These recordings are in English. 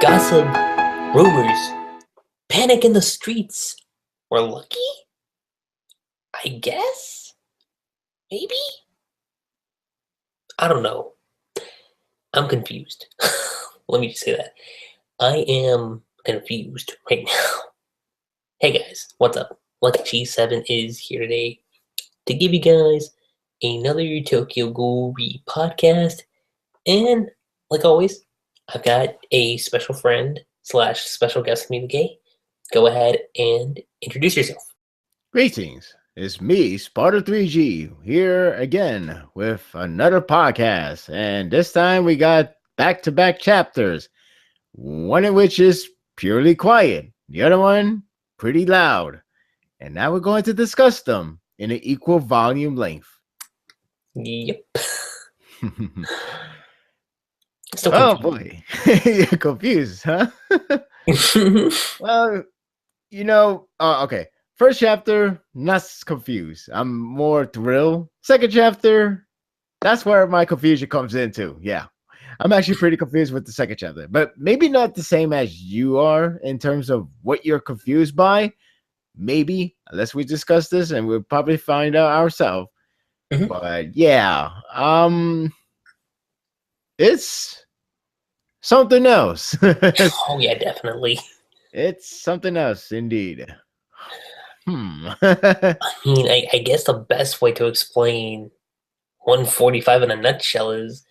gossip, rumors, panic in the streets. We're lucky? I guess? Maybe? I don't know. I'm confused. Let me just say that. I am confused right now. Hey guys, what's up? LuckyG7 is here today to give you guys another Tokyo Ghoul podcast. And like always, I've got a special friend / special guest with me today. Go ahead and introduce yourself. Greetings. It's me, Sparda3g, here again with another podcast. And this time we got back-to-back chapters. One of which is purely quiet. The other one, pretty loud. And now we're going to discuss them in an equal volume length. Yep. Oh boy. You're confused, huh? Well, okay. First chapter, not confused. I'm more thrilled. Second chapter, that's where my confusion comes into. Yeah. I'm actually pretty confused with the second chapter, but maybe not the same as you are in terms of what you're confused by. Maybe, unless we discuss this, and we'll probably find out ourselves. Mm-hmm. But yeah, it's something else. Oh yeah, definitely. It's something else indeed. I mean, I guess the best way to explain 145 in a nutshell is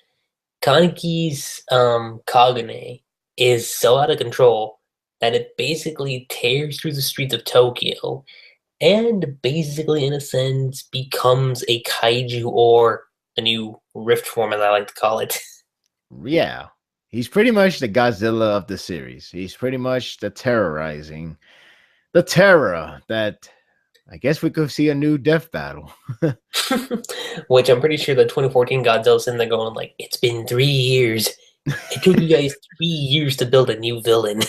Kaneki's Kagune is so out of control that it basically tears through the streets of Tokyo and basically, in a sense, becomes a kaiju or a new rift form, as I like to call it. Yeah. He's pretty much the Godzilla of the series. He's pretty much the terror that I guess we could see a new death battle. Which I'm pretty sure the 2014 Godzilla's in there going like, it's been 3 years. It took you guys 3 years to build a new villain.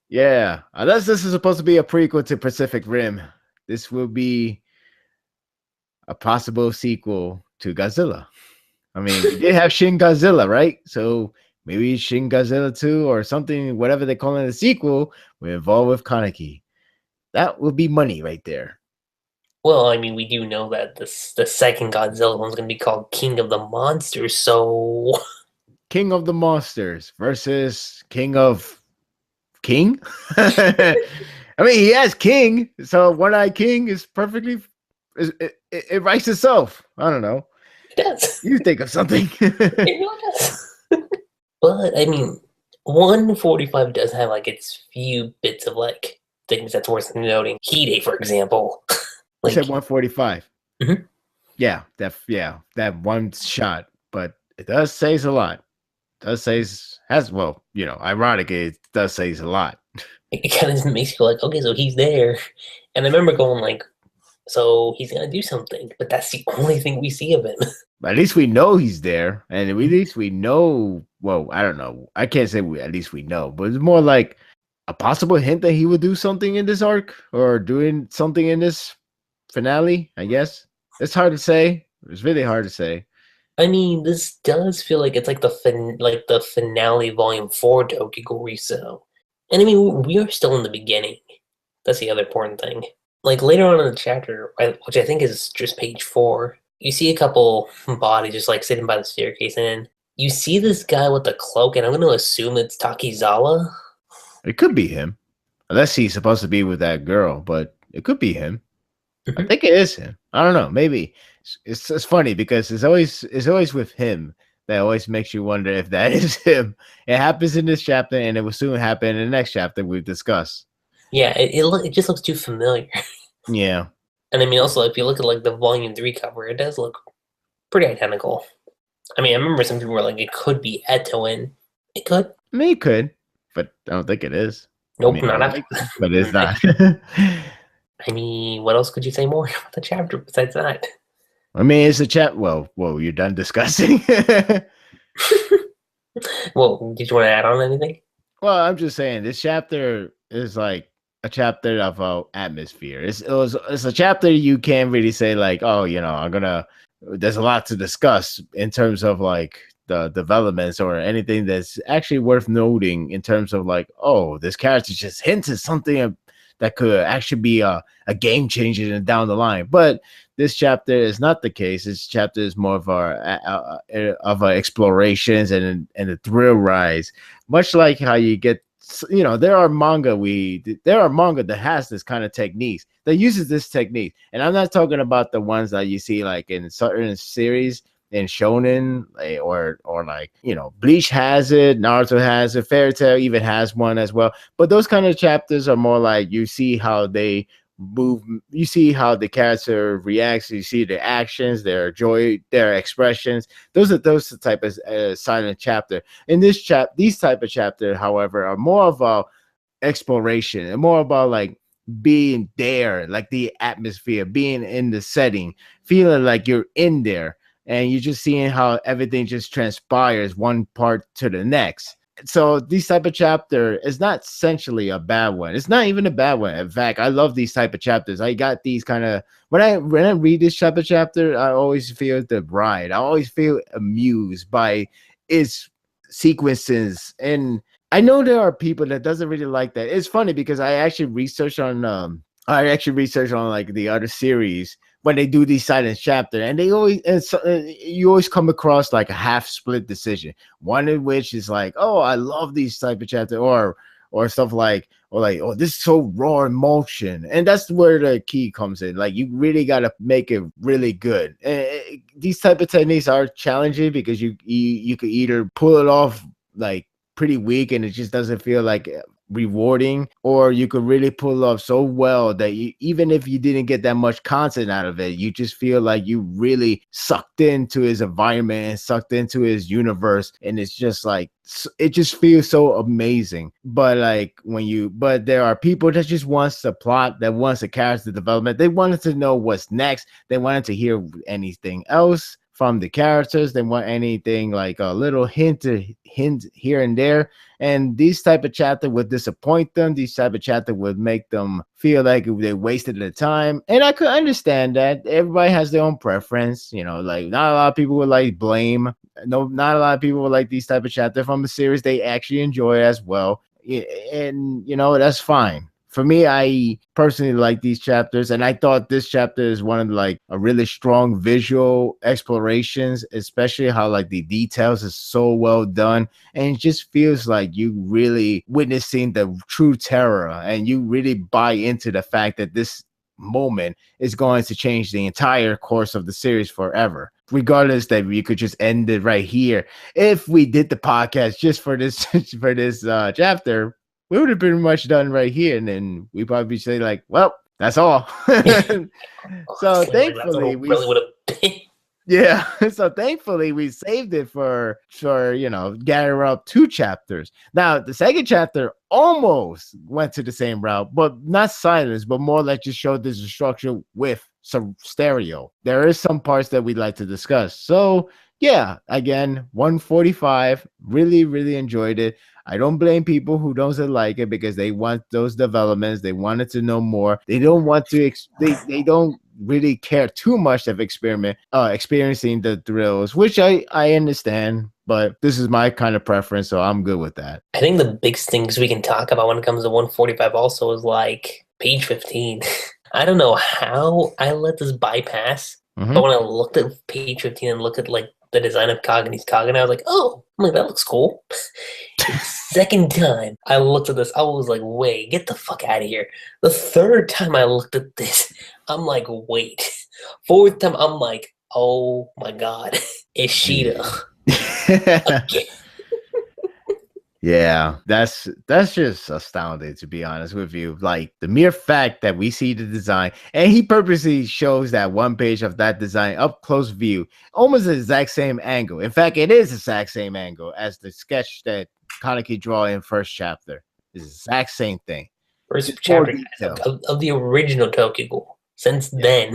Yeah, unless this is supposed to be a prequel to Pacific Rim, this will be a possible sequel to Godzilla. I mean, we did have Shin Godzilla, right? So maybe Shin Godzilla 2 or something, whatever they call it, a sequel, will involve with Kaneki. That would be money right there. Well, I mean, we do know that the second Godzilla one's going to be called King of the Monsters, so... King of the Monsters versus King of... King? I mean, he has King, so One-Eyed King is perfectly... It writes itself. I don't know. It does. You think of something. It really does. But, I mean, 145 does have, like, its few bits of, like, things that's worth noting. Hide, for example. You said 145. Mm-hmm. Yeah, that one shot, but it does says a lot. It does says ironically, it does says a lot. It kind of makes you like, okay, so he's there. And I remember going like, so he's gonna do something, but that's the only thing we see of him. But at least we know he's there, and at least we know. Well, I don't know. I can't say at least we know, but it's more like a possible hint that he would do something in this arc or doing something in this finale. I guess it's hard to say. It's really hard to say. I mean, this does feel like it's like the finale volume 4 Tokyo Ghoul. So, and I mean, we are still in the beginning. That's the other important thing. Like later on in the chapter, which I think is just page 4, you see a couple bodies just like sitting by the staircase, and you see this guy with the cloak, and I'm going to assume it's Takizawa. It could be him, unless he's supposed to be with that girl, but it could be him. Mm-hmm. I think it is him. I don't know. Maybe it's funny because it's always with him that always makes you wonder if that is him. It happens in this chapter, and it will soon happen in the next chapter we've discussed. Yeah, it just looks too familiar. Yeah. And I mean, also, if you look at like the volume 3 cover, it does look pretty identical. I mean, I remember some people were like, it could be Eto, and it could. I mean, it could, but I don't think it is. Nope, I mean, not after. But it's not. I mean, what else could you say more about the chapter besides that? I mean, it's a chat. Well, you're done discussing. Well, did you want to add on anything? Well, I'm just saying this chapter is like a chapter of atmosphere. It's a chapter you can't really say like, oh, I'm gonna there's a lot to discuss in terms of like the developments or anything that's actually worth noting in terms of like, oh, this character just hinted something that could actually be a game changer down the line. But this chapter is not the case. This chapter is more of our explorations and the thrill rise, much like how you get. There are manga that has this kind of techniques that uses this technique, and I'm not talking about the ones that you see like in certain series in shonen, or like Bleach has it, Naruto has it, Fairy Tail even has one as well. But those kind of chapters are more like you see how they move, you see how the character reacts, you see their actions, their joy, their expressions. Those the type of silent chapter. In these type of chapter, however, are more of a exploration and more about like being there, like the atmosphere, being in the setting, feeling like you're in there, and you're just seeing how everything just transpires one part to the next. So this type of chapter is not essentially a bad one. It's not even a bad one. In fact, I love these type of chapters. I got these kind of when I read this type of chapter, I always feel the ride. I always feel amused by its sequences. And I know there are people that doesn't really like that. It's funny because I actually researched on like the other series when they do these silent chapter, and they always you always come across like a half split decision. One in which is like, oh, I love these type of chapter, or stuff like, oh, this is so raw emotion, and that's where the key comes in. Like you really got to make it really good. These type of techniques are challenging because you could either pull it off like pretty weak and it just doesn't feel like rewarding, or you could really pull off so well that even if you didn't get that much content out of it, you just feel like you really sucked into his environment and sucked into his universe, and it's just like it just feels so amazing. But there are people that just wants the plot, that wants the character development, they wanted to know what's next, they wanted to hear anything else from the characters, they want anything like a little hint here and there. And these type of chapter would disappoint them. These type of chapter would make them feel like they wasted their time. And I could understand that. Everybody has their own preference. Like not a lot of people would like Blame. No, not a lot of people would like these type of chapter from a series they actually enjoy as well. And that's fine. For me, I personally like these chapters, and I thought this chapter is one of like a really strong visual explorations, especially how like the details is so well done, and it just feels like you really witnessing the true terror, and you really buy into the fact that this moment is going to change the entire course of the series forever. Regardless that we could just end it right here. If we did the podcast just for this chapter, we would have pretty much done right here, and then we probably say like, well, that's all. So thankfully we really would have been. Yeah, so thankfully we saved it for gather up 2 chapters. Now the second chapter almost went to the same route, but not silence, but more like just showed this structure with some stereo. There is some parts that we'd like to discuss. So yeah, again, 145, really, really enjoyed it. I don't blame people who don't like it because they want those developments. They wanted to know more. They don't want to. They don't really care too much of experiencing the thrills, which I understand. But this is my kind of preference, so I'm good with that. I think the biggest things we can talk about when it comes to 145 also is like page 15. I don't know how I let this bypass, but when I looked at page 15 and looked at like the design of Kagune's Kagune, I was like, oh, that looks cool. Second time I looked at this, I was like, wait, get the fuck out of here. The third time I looked at this, I'm like, wait. Fourth time, I'm like, oh my god, Ishida. Again. Yeah, that's just astounding, to be honest with you. Like the mere fact that we see the design, and he purposely shows that one page of that design up close view, almost the exact same angle. In fact, it is the exact same angle as the sketch that Kaneki draw in first chapter. It's the exact same thing. First chapter of the original Tokyo Ghoul. Since then,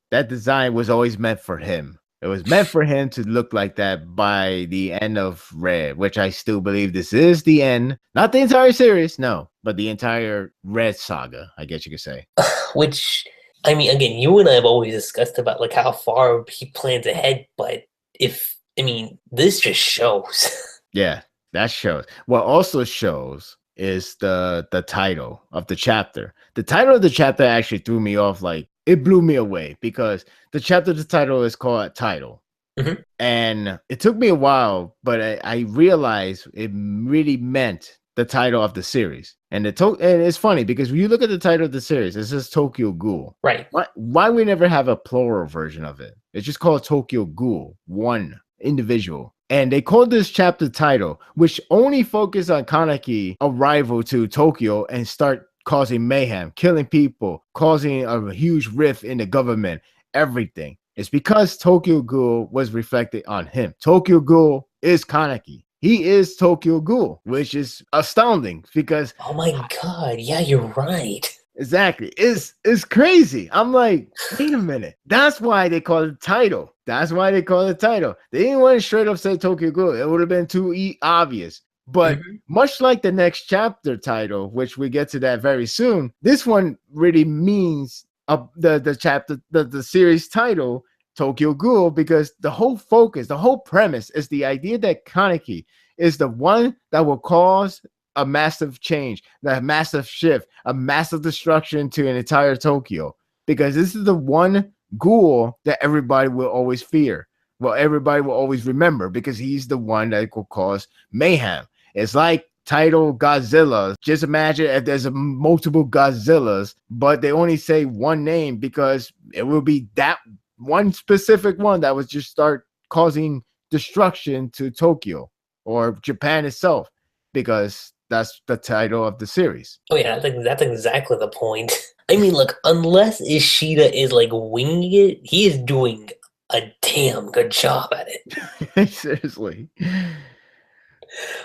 that design was always meant for him. It was meant for him to look like that by the end of Red, which I still believe this is the end. Not the entire series, no, but the entire Red saga, I guess you could say. Which I mean, again, you and I have always discussed about like how far he plans ahead, but this just shows. Yeah, that shows. What also shows is the title of the chapter. The title of the chapter actually threw me off. Like, it blew me away because the title is called Title. Mhm. And it took me a while, but I realized it really meant the title of the series. And and it's funny because when you look at the title of the series, it says Tokyo Ghoul. Right. Why we never have a plural version of it? It's just called Tokyo Ghoul, one individual. And they called this chapter title, which only focused on Kaneki arrival to Tokyo and start causing mayhem, killing people, causing a huge rift in the government, everything. It's because Tokyo Ghoul was reflected on him. Tokyo Ghoul is Kaneki. He is Tokyo Ghoul, which is astounding because Oh my god, yeah, you're right. exactly. It's crazy. I'm like, wait a minute. That's why they call it title. That's why they call it title. They didn't want to straight up say Tokyo Ghoul. It would have been too obvious. But much like the next chapter title, which we get to that very soon, this one really means the chapter, the series title, Tokyo Ghoul, because the whole focus, the whole premise is the idea that Kaneki is the one that will cause a massive change, a massive shift, a massive destruction to an entire Tokyo. Because this is the one ghoul that everybody will always fear. Well, everybody will always remember because he's the one that will cause mayhem. It's like title Godzilla. Just imagine if there's multiple Godzillas, but they only say one name because it will be that one specific one that would just start causing destruction to Tokyo or Japan itself, because that's the title of the series. Oh yeah, that's exactly the point. I mean, look, unless Ishida is like winging it, he is doing a damn good job at it. Seriously.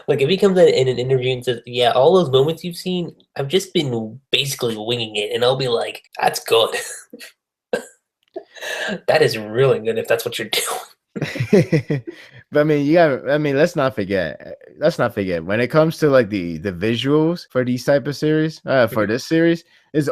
Like if he comes in an interview and says, "Yeah, all those moments you've seen, I've just been basically winging it," and I'll be like, "That's good. That is really good if that's what you're doing." But I mean, let's not forget when it comes to like the visuals for these type of series, for this series, it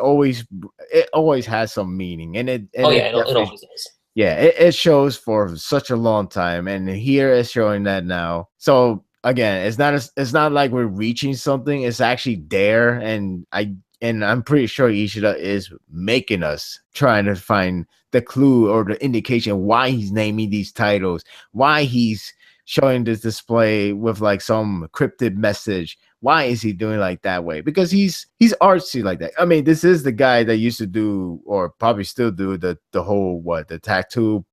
always has some meaning, and it always is. Yeah, it shows for such a long time, and here it's showing that now. So again, it's not like we're reaching something, it's actually there, and I'm pretty sure Ishida is making us trying to find the clue or the indication why he's naming these titles, why he's showing this display with like some cryptic message. Why is he doing like that way? Because he's artsy like that. I mean, this is the guy that used to do, or probably still do, the whole the tattoo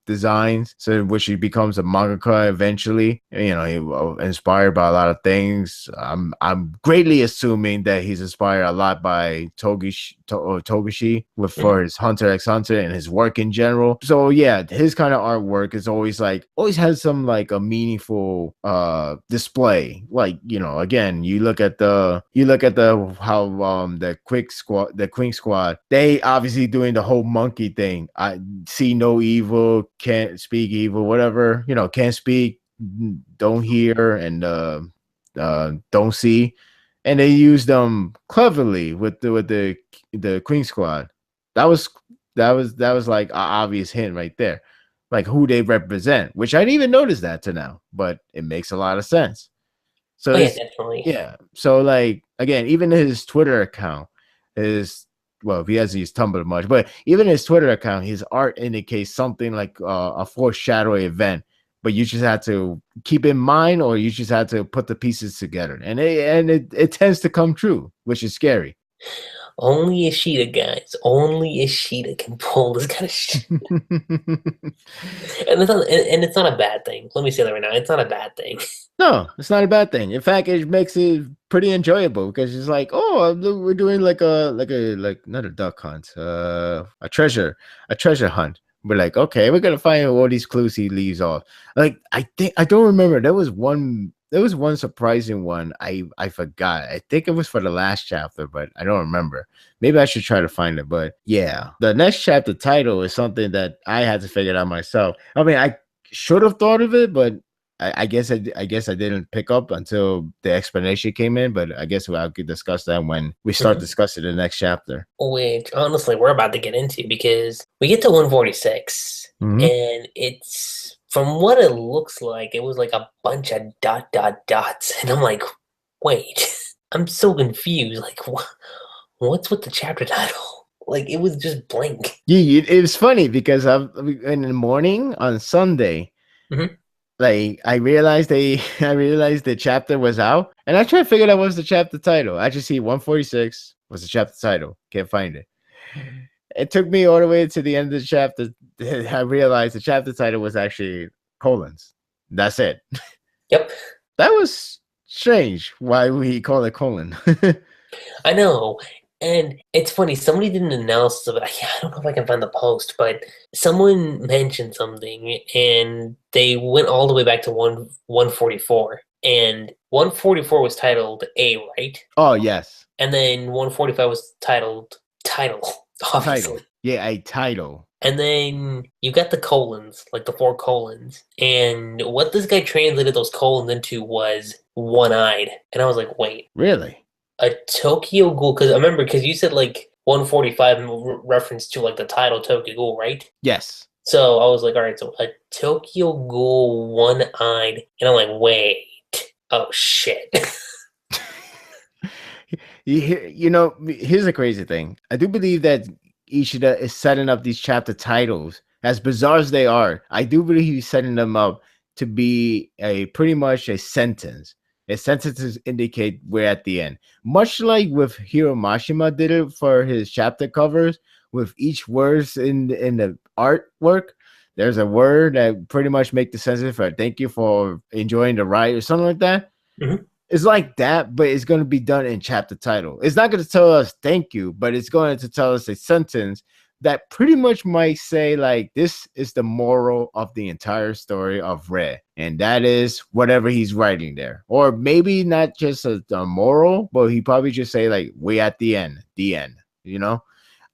designs, so which he becomes a mangaka eventually. You know, he inspired by a lot of things. I'm greatly assuming that he's inspired a lot by Togashi for his Hunter x Hunter and his work in general. So yeah, his kind of artwork is always has some like a meaningful display. Like, you know, again, you look at the how the Queen Squad, they obviously doing the whole monkey thing. I see no evil, can't speak evil, whatever, you know, can't speak, don't hear, and don't see. And they used them cleverly with the Queen Squad. That was like an obvious hint right there, like who they represent, which I didn't even notice that to now, but it makes a lot of sense. So yeah, definitely. Yeah. So like, again, even his Twitter account is, well, he hasn't used Tumblr much, but even his Twitter account, his art indicates something like a foreshadowing event. But you just have to keep in mind, or you just have to put the pieces together, and it tends to come true, which is scary. Only Ishida, guys. Only Ishida can pull this kind of shit. And it's not a bad thing. Let me say that right now. It's not a bad thing. No, it's not a bad thing. In fact, it makes it pretty enjoyable because it's like, oh, we're doing like not a duck hunt, a treasure hunt. We're like, okay, we're gonna find all these clues he leaves off. Like, I don't remember. There was one surprising one. I forgot. I think it was for the last chapter, but I don't remember. Maybe I should try to find it. But yeah, the next chapter title is something that I had to figure out myself. I mean, I should have thought of it, but I guess I didn't pick up until the explanation came in, but I guess I could discuss that when we start discussing the next chapter. Which honestly we're about to get into because we get to 146 and it's from what it looks like, it was like a bunch of dots, and I'm like, wait, I'm so confused. Like, what's with the chapter title? Like, it was just blank. Yeah, it was funny because in the morning on Sunday, like I realized the chapter was out, and I tried to figure out what was the chapter title. I just see 146 was the chapter title. Can't find it. It took me all the way to the end of the chapter. I realized the chapter title was actually colons. That's it. Yep. That was strange. Why we call it colon? I know. And it's funny, somebody did an analysis of it. I don't know if I can find the post, but someone mentioned something, and they went all the way back to 144. And 144 was titled A, right? Oh, yes. And then 145 was titled Title, obviously. Title. Yeah, a title. And then you got the colons, like the 4 colons. And what this guy translated those colons into was one-eyed. And I was like, wait. Really? A Tokyo Ghoul, because you said like 145 in reference to like the title Tokyo Ghoul, right? Yes. So I was like, all right, so a Tokyo Ghoul one-eyed, and I'm like, wait, oh shit. Here's the crazy thing. I do believe that Ishida is setting up these chapter titles, as bizarre as they are. I do believe he's setting them up to be pretty much a sentence. Sentences indicate we're at the end. Much like with Hiro Mashima did it for his chapter covers, with each words in the artwork, there's a word that pretty much make the sentence for thank you for enjoying the ride or something like that. It's like that, but it's going to be done in chapter title. It's not going to tell us thank you, but it's going to tell us a sentence that pretty much might say like, this is the moral of the entire story of Red, and that is whatever he's writing there. Or maybe not just a moral, but he probably just say like, we at the end,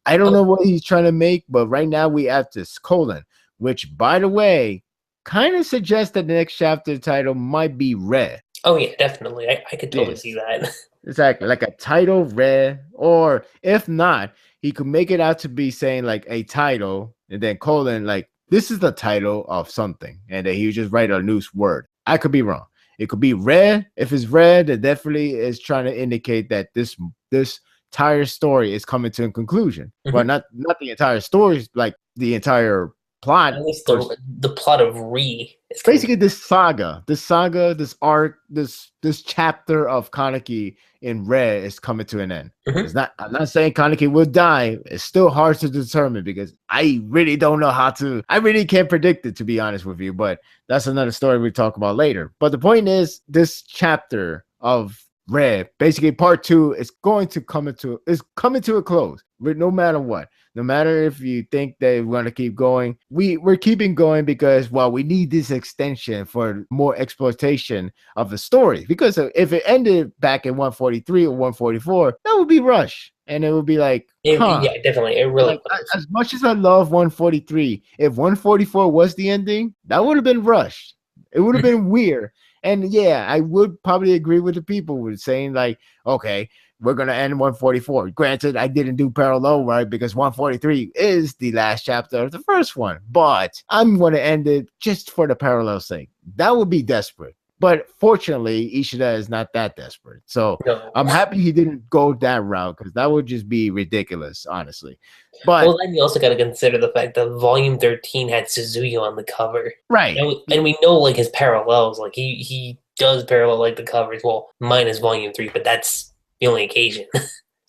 I don't know what he's trying to make, but right now we have this colon, which by the way kind of suggests that the next chapter title might be Red. Oh yeah, definitely. I could totally see that. Exactly, like a title Red, or if not, he could make it out to be saying like a title and then colon like this is the title of something, and then he would just write a loose word. I could be wrong. It could be Red. If it's Red, it definitely is trying to indicate that this entire story is coming to a conclusion. But not the entire story, like the entire plot. At least the plot of Re. It's basically this saga, this arc, this chapter of Kaneki in Red is coming to an end. I'm not saying Kaneki will die. It's still hard to determine because I really don't know I really can't predict it, to be honest with you, but that's another story we talk about later. But the point is, this chapter of Red, basically part 2, is coming to a close, no matter what. No matter if you think they want to keep going, we're keeping going because, well, we need this extension for more exploitation of the story. Because if it ended back in 143 or 144, that would be rush. And it would be like, yeah, definitely. It really as much as I love 143, if 144 was the ending, that would have been rushed. It would have been weird. And yeah, I would probably agree with the people with saying like, okay, we're going to end 144. Granted, I didn't do parallel right because 143 is the last chapter of the first one, but I'm going to end it just for the parallel sake. That would be desperate. But fortunately, Ishida is not that desperate. So I'm happy he didn't go that route because that would just be ridiculous, honestly. But well, then you also got to consider the fact that Volume 13 had Suzuki on the cover. Right. And we know like his parallels. Like he does parallel like the covers. Well, minus Volume 3, but that's the only occasion.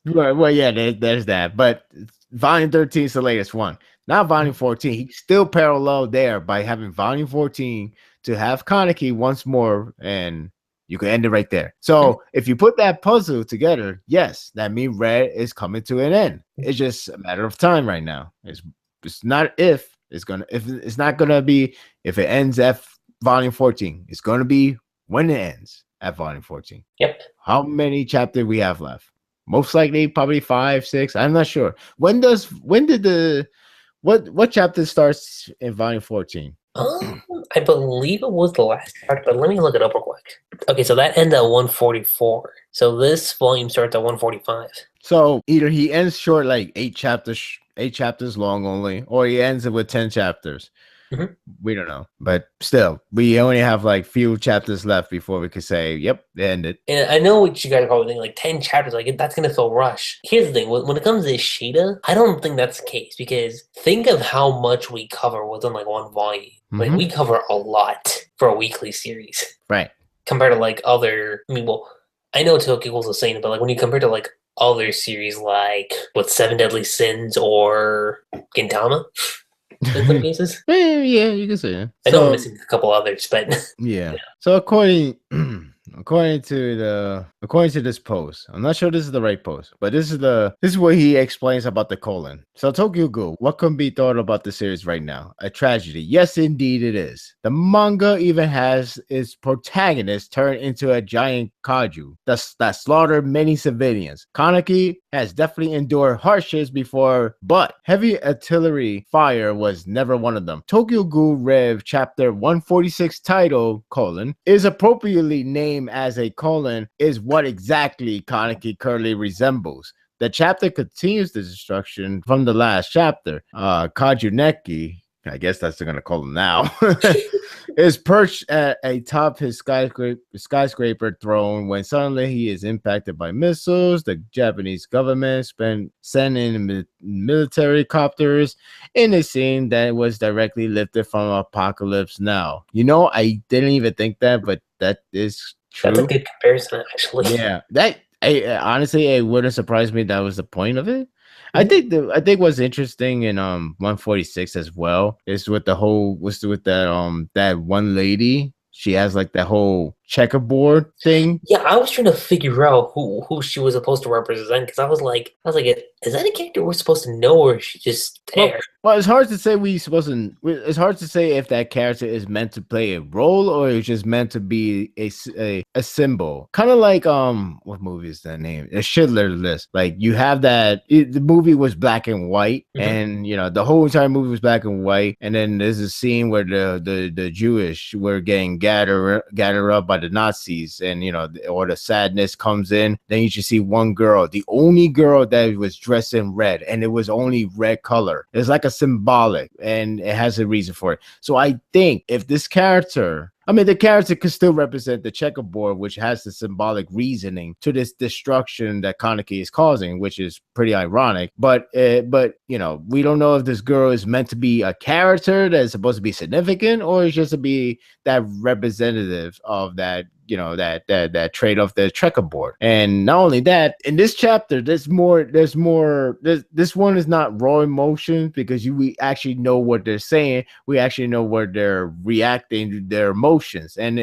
Well, yeah, there's that. But Volume 13 is the latest one. Not Volume 14. He still paralleled there by having Volume 14 to have Kaneki once more, and you can end it right there. So if you put that puzzle together, yes, that means Red is coming to an end. It's just a matter of time right now. It's not if it ends at Volume 14. It's gonna be when it ends at Volume 14. Yep. How many chapters we have left? Most likely probably 5, 6. I'm not sure. What chapter starts in Volume 14? I believe it was the last chapter, but let me look it up real quick. Okay, so that ends at 144. So this volume starts at 145. So either he ends short, like 8 chapters long only, or he ends it with 10 chapters. Mhm. We don't know, but still, we only have like few chapters left before we could say, "Yep, it ended." And I know what you guys are probably thinking, like 10 chapters, like that's gonna feel rushed. Here's the thing: when it comes to Ishida, I don't think that's the case because think of how much we cover within like one volume. Like we cover a lot for a weekly series, Right? Compared to like other. I mean, well, I know Tokyo Ghoul's the same, but like when you compare to like other series like what Seven Deadly Sins or Gintama. In some cases, Yeah, you can say it. I know I'm missing a couple others, but yeah. So according to this post, I'm not sure this is the right post, but this is what he explains about the colon. So Tokyo Ghoul, what can be thought about the series right now? A tragedy. Yes, indeed it is. The manga even has its protagonist turned into a giant kaiju that slaughtered many civilians. Kaneki has definitely endured hardships before, but heavy artillery fire was never one of them. Tokyo Ghoul Rev chapter 146 title colon is appropriately named as a colon is what exactly Kaneki currently resembles. The chapter continues the destruction from the last chapter. Kagune, I guess that's what they're gonna call him now, is perched at atop his skyscraper throne when suddenly he is impacted by missiles. The Japanese government sending military copters in a scene that was directly lifted from Apocalypse Now. You know, I didn't even think that, but that is true. That's a good comparison, actually. Yeah, honestly, it wouldn't surprise me that was the point of it. I think what's interesting in 146 as well is with that one lady. She has like that whole checkerboard thing. Yeah, I was trying to figure out who she was supposed to represent because I was like, is that a character we're supposed to know, or is she just there? Well, it's hard to say it's hard to say if that character is meant to play a role or it's just meant to be a symbol. Kind of like what movie is that name? A Schindler List. Like you have the movie was black and white, and you know the whole entire movie was black and white, and then there's a scene where the Jewish were getting gathered up by the Nazis, and you know, or the sadness comes in. Then you just see one girl, the only girl that was dressed in red, and it was only red color. It's like a symbolic, and it has a reason for it. So I think if this character, the character could still represent the checkerboard, which has the symbolic reasoning to this destruction that Kaneki is causing, which is pretty ironic. But you know, we don't know if this girl is meant to be a character that is supposed to be significant, or is just to be that representative of that, you know, that trait of the checkerboard. And not only that, in this chapter, there's more. This one is not raw emotions because we actually know what they're saying. We actually know where they're reacting to their emotions. And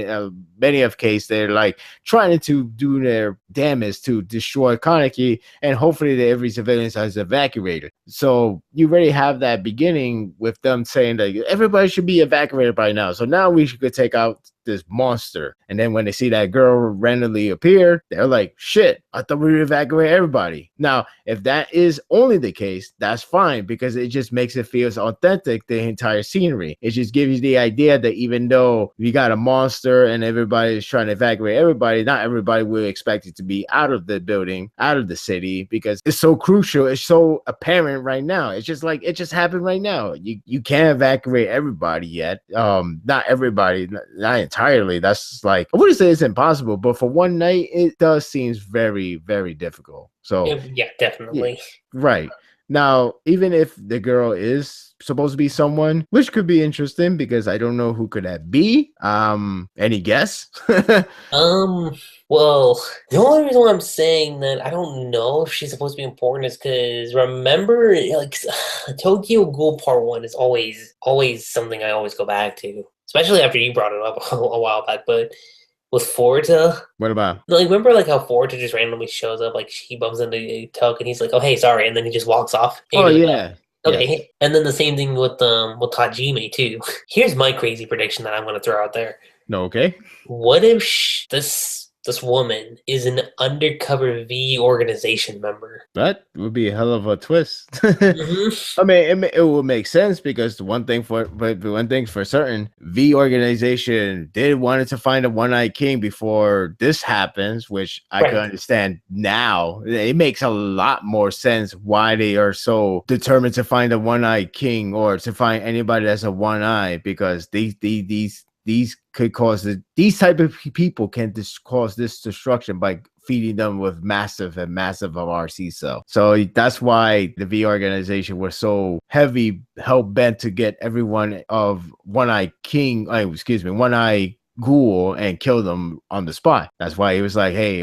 many of case, they're like trying to do their damage to destroy Kaneki, and hopefully every civilian is evacuated. So you already have that beginning with them saying that everybody should be evacuated by now. So now we should take out this monster. And then when they see that girl randomly appear, they're like, shit, I thought we would evacuate everybody. Now, if that is only the case, that's fine, because it just makes it feel authentic, the entire scenery. It just gives you the idea that even though we got a monster and everybody is trying to evacuate everybody, not everybody will expect it to be out of the building, out of the city, because it's so crucial. It's so apparent right now. It's just like, it just happened right now. You can't evacuate everybody yet. Not everybody, not entirely. That's like, I wouldn't say it's impossible, but for one night, it does seem very, very difficult. So yeah, definitely. Yeah, right. Now, even if the girl is supposed to be someone, which could be interesting because I don't know who could that be. Any guess? Well, the only reason why I'm saying that I don't know if she's supposed to be important is because remember, like Tokyo Ghoul Part 1 is always something I always go back to, especially after you brought it up a while back. But with Forta, what about? Like, remember like how Forta just randomly shows up, like he bumps into Tuck and he's like, "Oh hey, sorry," and then he just walks off. Oh yeah. Okay, yes. And then the same thing with Hajime too. Here's my crazy prediction that I'm going to throw out there. No, okay. What if this this woman is an undercover V organization member. That would be a hell of a twist. Mm-hmm. I mean, it would make sense because one thing for certain, V organization did wanted to find a one-eyed king before this happens, which I could understand now. It makes a lot more sense why they are so determined to find a one-eyed king or to find anybody that's a one-eye, because these could cause these type of people can cause this destruction by feeding them with massive of RC cell. So that's why the V organization was so heavy, hell bent to get everyone of one-eye one-eye ghoul and kill them on the spot. That's why he was like, hey,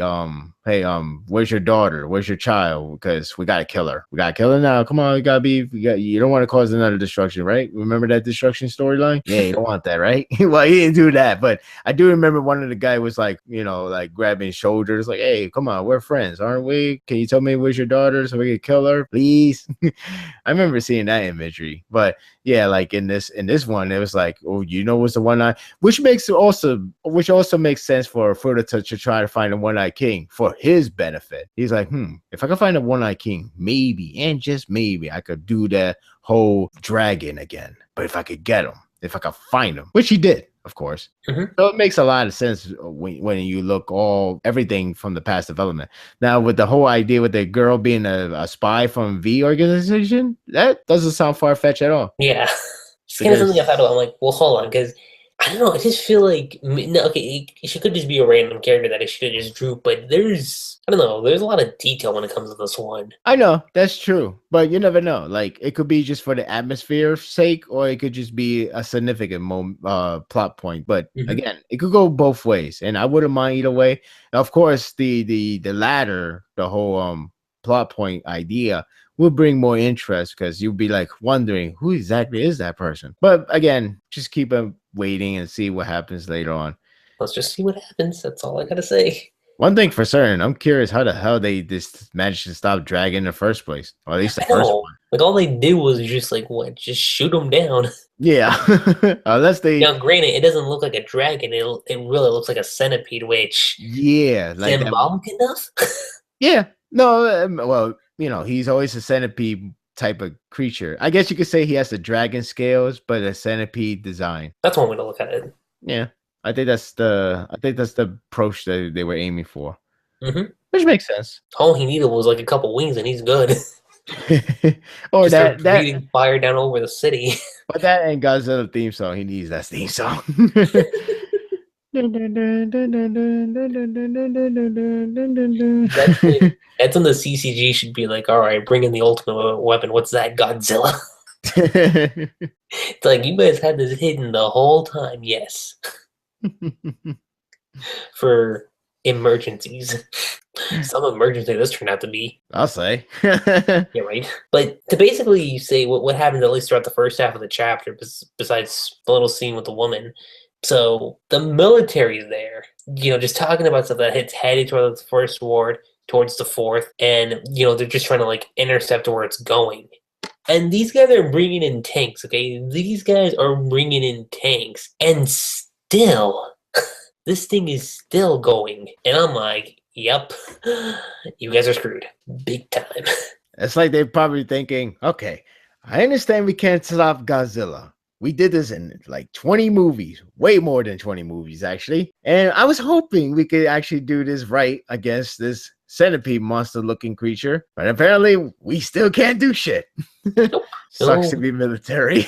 where's your daughter? Where's your child? Because we gotta kill her. We gotta kill her now. Come on, you don't want to cause another destruction, right? Remember that destruction storyline? Yeah, you don't want that, right? Well, he didn't do that, but I do remember one of the guy was like, like grabbing shoulders, like, hey, come on, we're friends, aren't we? Can you tell me where's your daughter so we can kill her, please? I remember seeing that imagery, but yeah, like in this one, it was like, oh, what's the one-eye, which also makes sense for Furuta to try to find a one-eye king for his benefit. He's like, if I can find a one-eye king, maybe, and just maybe, I could do that whole dragon again. But if I could get him, if I could find him, which he did, of course. Mm-hmm. So it makes a lot of sense when you look everything from the past development. Now, with the whole idea with the girl being a spy from V organization, that doesn't sound far-fetched at all. Yeah. It's kind of something I thought about. I'm like, well, hold on, because I don't know. I just feel like, she could just be a random character that I should have just drew, but there's a lot of detail when it comes to this one. I know, that's true, but you never know. Like, it could be just for the atmosphere's sake, or it could just be a significant plot point. But again, it could go both ways, and I wouldn't mind either way. Of course, the latter, the whole plot point idea, will bring more interest because you'll be like wondering who exactly is that person. But again, just keep waiting and see what happens later on. Let's just see what happens. That's all I gotta say. One thing for certain, I'm curious how the hell they just managed to stop Dragon in the first place, or at least the first one. Like, all they did was just just shoot them down. Yeah, unless they. Now, granted, it doesn't look like a dragon. It really looks like a centipede, which like symbolic enough. Yeah, no, well, he's always a centipede type of creature. I guess you could say he has the dragon scales, but a centipede design. That's one way to look at it. Yeah, I think that's the approach that they were aiming for, which makes sense. All he needed was like a couple wings, and he's good. Or that breathing fire down over the city. But that ain't Godzilla theme song. He needs that theme song. That's when the CCG should be like, all right, bring in the ultimate weapon. What's that, Godzilla? It's like, you guys had this hidden the whole time. Yes. For emergencies. Some emergency this turned out to be. I'll say. Yeah, right. But to basically say what happens at least throughout the first half of the chapter, besides the little scene with the woman. So the military's there, just talking about stuff that it's headed towards the first ward, towards the fourth, and they're just trying to intercept where it's going. And these guys are bringing in tanks. Okay, these guys are bringing in tanks, and still, this thing is still going. And I'm like, yep, you guys are screwed, big time. It's like they're probably thinking, okay, I understand we can't stop Godzilla. We did this in 20 movies, way more than 20 movies, actually. And I was hoping we could actually do this right against this centipede monster-looking creature. But apparently, we still can't do shit. Nope. Sucks to be military.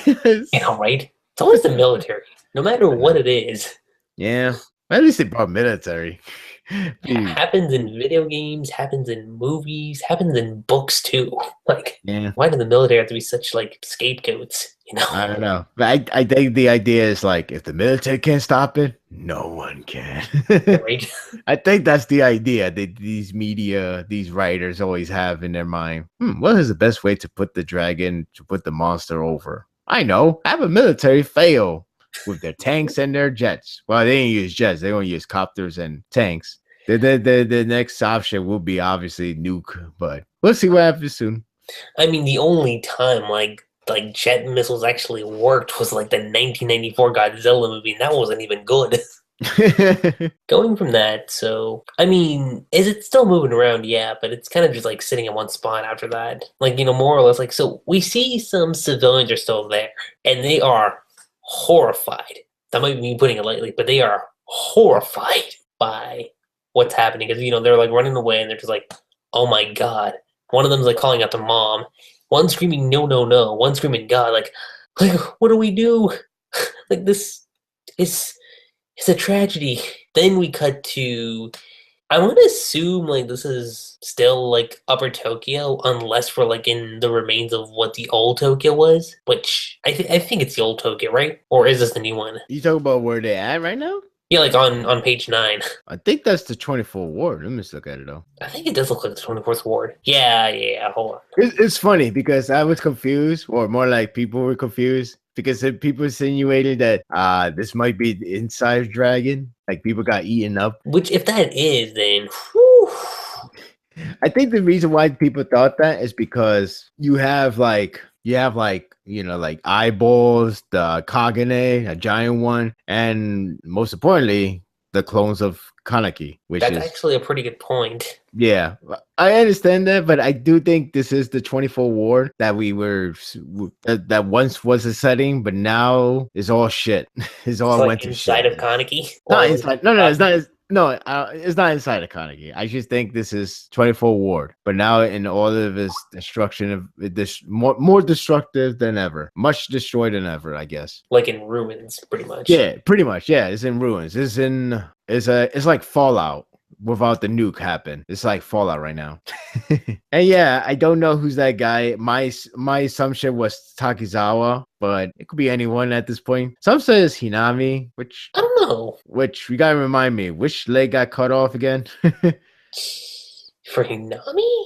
Yeah, right? It's always the military, no matter what it is. Yeah, at least they brought military. Happens in video games, happens in movies, happens in books too. Why do the military have to be such scapegoats? I don't know. But I think the idea is if the military can't stop it, no one can. Right? I think that's the idea that these writers always have in their mind. What is the best way to put the monster over? I know. Have a military fail with their tanks and their jets. Well, they didn't use jets. They only use copters and tanks. The next option will be obviously nuke, but we'll see what happens soon. I mean, the only time jet missiles actually worked was the 1994 Godzilla movie, and that wasn't even good. Going from that, so I mean, is it still moving around? Yeah, but it's kind of just like sitting in one spot after that. Like, more or less, like, so we see some civilians are still there, and they are horrified. That might be me putting it lightly, but they are horrified by what's happening because they're like running away and they're just like, oh my god. One of them's like calling out their mom. One screaming no no no. One screaming god. Like what do we do? Like this is it's a tragedy. Then we cut to. I want to assume like this is still like Upper Tokyo, unless we're like in the remains of what the old Tokyo was, which I think it's the old Tokyo, right? Or is this the new one? You talk about where they at right now? Yeah, like on page 9. I think that's the 24th ward. Let me just look at it though. I think it does look like the 24th ward. Yeah. Hold on. It's funny because I was confused, or more like people were confused. Because people insinuated that this might be the inside dragon, like people got eaten up. Which, if that is, then whew. I think the reason why people thought that is because you have like eyeballs, the Kagune, a giant one, and most importantly, the clones of Kaneki, which That's is actually a pretty good point. Yeah, I understand that, but I do think this is the 24 ward that we were that once was a setting, but now is all shit. It's all like went to inside shit. of Kaneki. Not inside. No, it's not. It's not inside of Kaneki. I just think this is 24 ward, but now in all of its destruction of this more destructive than ever, much destroyed than ever. I guess. Like in ruins, pretty much. Yeah, pretty much. Yeah, it's in ruins. It's like Fallout without the nuke happen. It's like Fallout right now. And yeah, I don't know who's that guy. My assumption was Takizawa, but it could be anyone at this point. Some says Hinami, which I don't know. Which you gotta remind me, which leg got cut off again? For Hinami?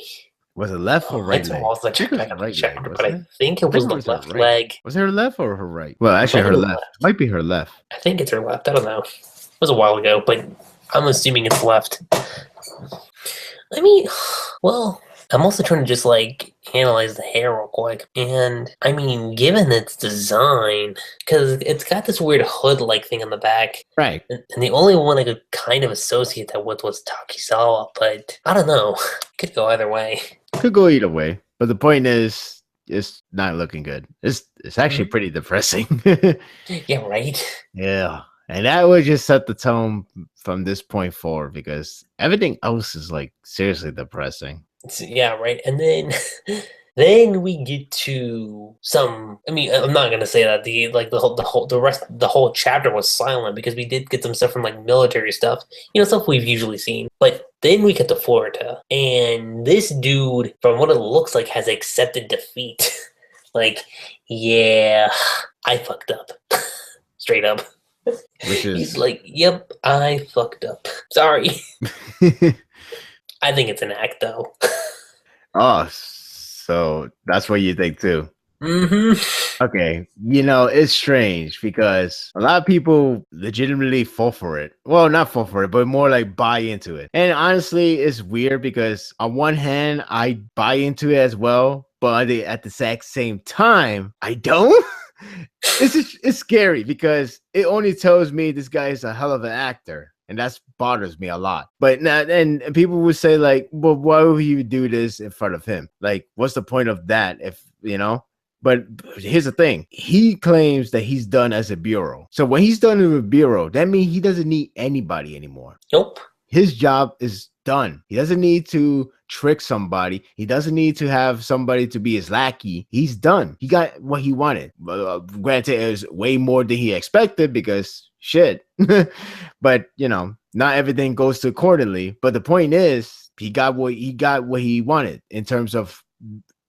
Was it left or right leg? I check back on the chapter, but I think it was the left right leg. Was it her left or her right? Well, actually, her left. Might be her left. I think it's her left. I don't know. It was a while ago, but I'm assuming it's left. I mean, well, I'm also trying to just like analyze the hair real quick. And I mean, given its design, because it's got this weird hood-like thing on the back. Right. And the only one I could kind of associate that with was Takizawa, but I don't know. Could go either way. Could go either way. But the point is, it's not looking good. It's actually pretty depressing. Yeah, right? Yeah. And that would just set the tone from this point forward because everything else is like seriously depressing. Yeah, right. And then we get to some. I mean, I'm not gonna say that the whole chapter was silent because we did get some stuff from like military stuff, stuff we've usually seen. But then we get to Florida, and this dude, from what it looks like, has accepted defeat. Like, yeah, I fucked up, straight up. He's like, yep, I fucked up. Sorry. I think it's an act, though. Oh, so that's what you think too. Mm-hmm. Okay, it's strange because a lot of people legitimately fall for it. Well, not fall for it, but more like buy into it. And honestly, it's weird because on one hand, I buy into it as well, but at the exact same time, I don't. It's scary because it only tells me this guy is a hell of an actor, and that bothers me a lot. But now, and people would say like, well, why would he do this in front of him? Like, what's the point of that? If But here's the thing: he claims that he's done as a bureau. So when he's done in a bureau, that means he doesn't need anybody anymore. Nope. His job is done. He doesn't need to trick somebody. He doesn't need to have somebody to be his lackey. He's done. He got what he wanted. Granted, it was way more than he expected because shit. But not everything goes to accordingly. But the point is, he got what he wanted in terms of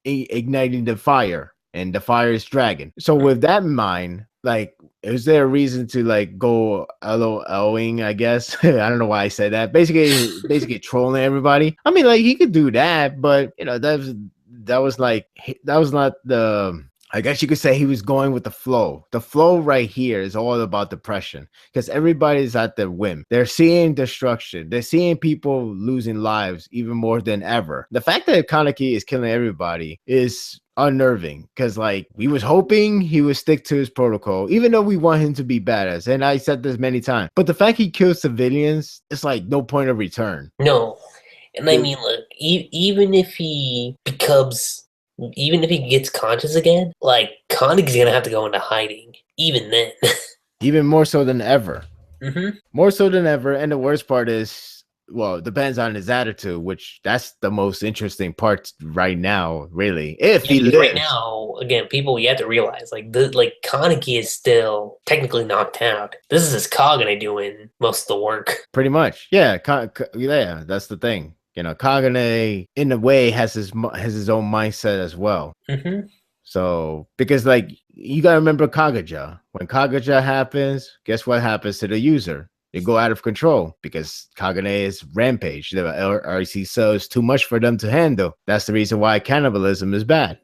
igniting the fire, and the fire is dragon. So with that in mind, like, is there a reason to like go LOLing, I guess? I don't know why I said that. Basically trolling everybody. I mean, like, he could do that, but that was not the I guess you could say he was going with the flow. The flow right here is all about depression because everybody's at their whim. They're seeing destruction. They're seeing people losing lives even more than ever. The fact that Kaneki is killing everybody is unnerving because like we was hoping he would stick to his protocol even though we want him to be badass, and I said this many times, but the fact he kills civilians, it's like no point of return. No, and I mean, look, even if he gets conscious again, like Kaneki's gonna have to go into hiding. Even then, Even more so than ever. mm-hmm. More so than ever. And the worst part is, well, it depends on his attitude, which that's the most interesting part right now, really. If he lives. Right now, again, people, you have to realize, like Kaneki is still technically knocked out. This is his Kagune doing most of the work. Pretty much, yeah. Yeah, that's the thing. You know, Kagune in a way has his own mindset as well. Mm-hmm. So because like you gotta remember Kagaja. When Kagaja happens, guess what happens to the user? They go out of control because Kagune is rampage. The RC cell is too much for them to handle. That's the reason why cannibalism is bad.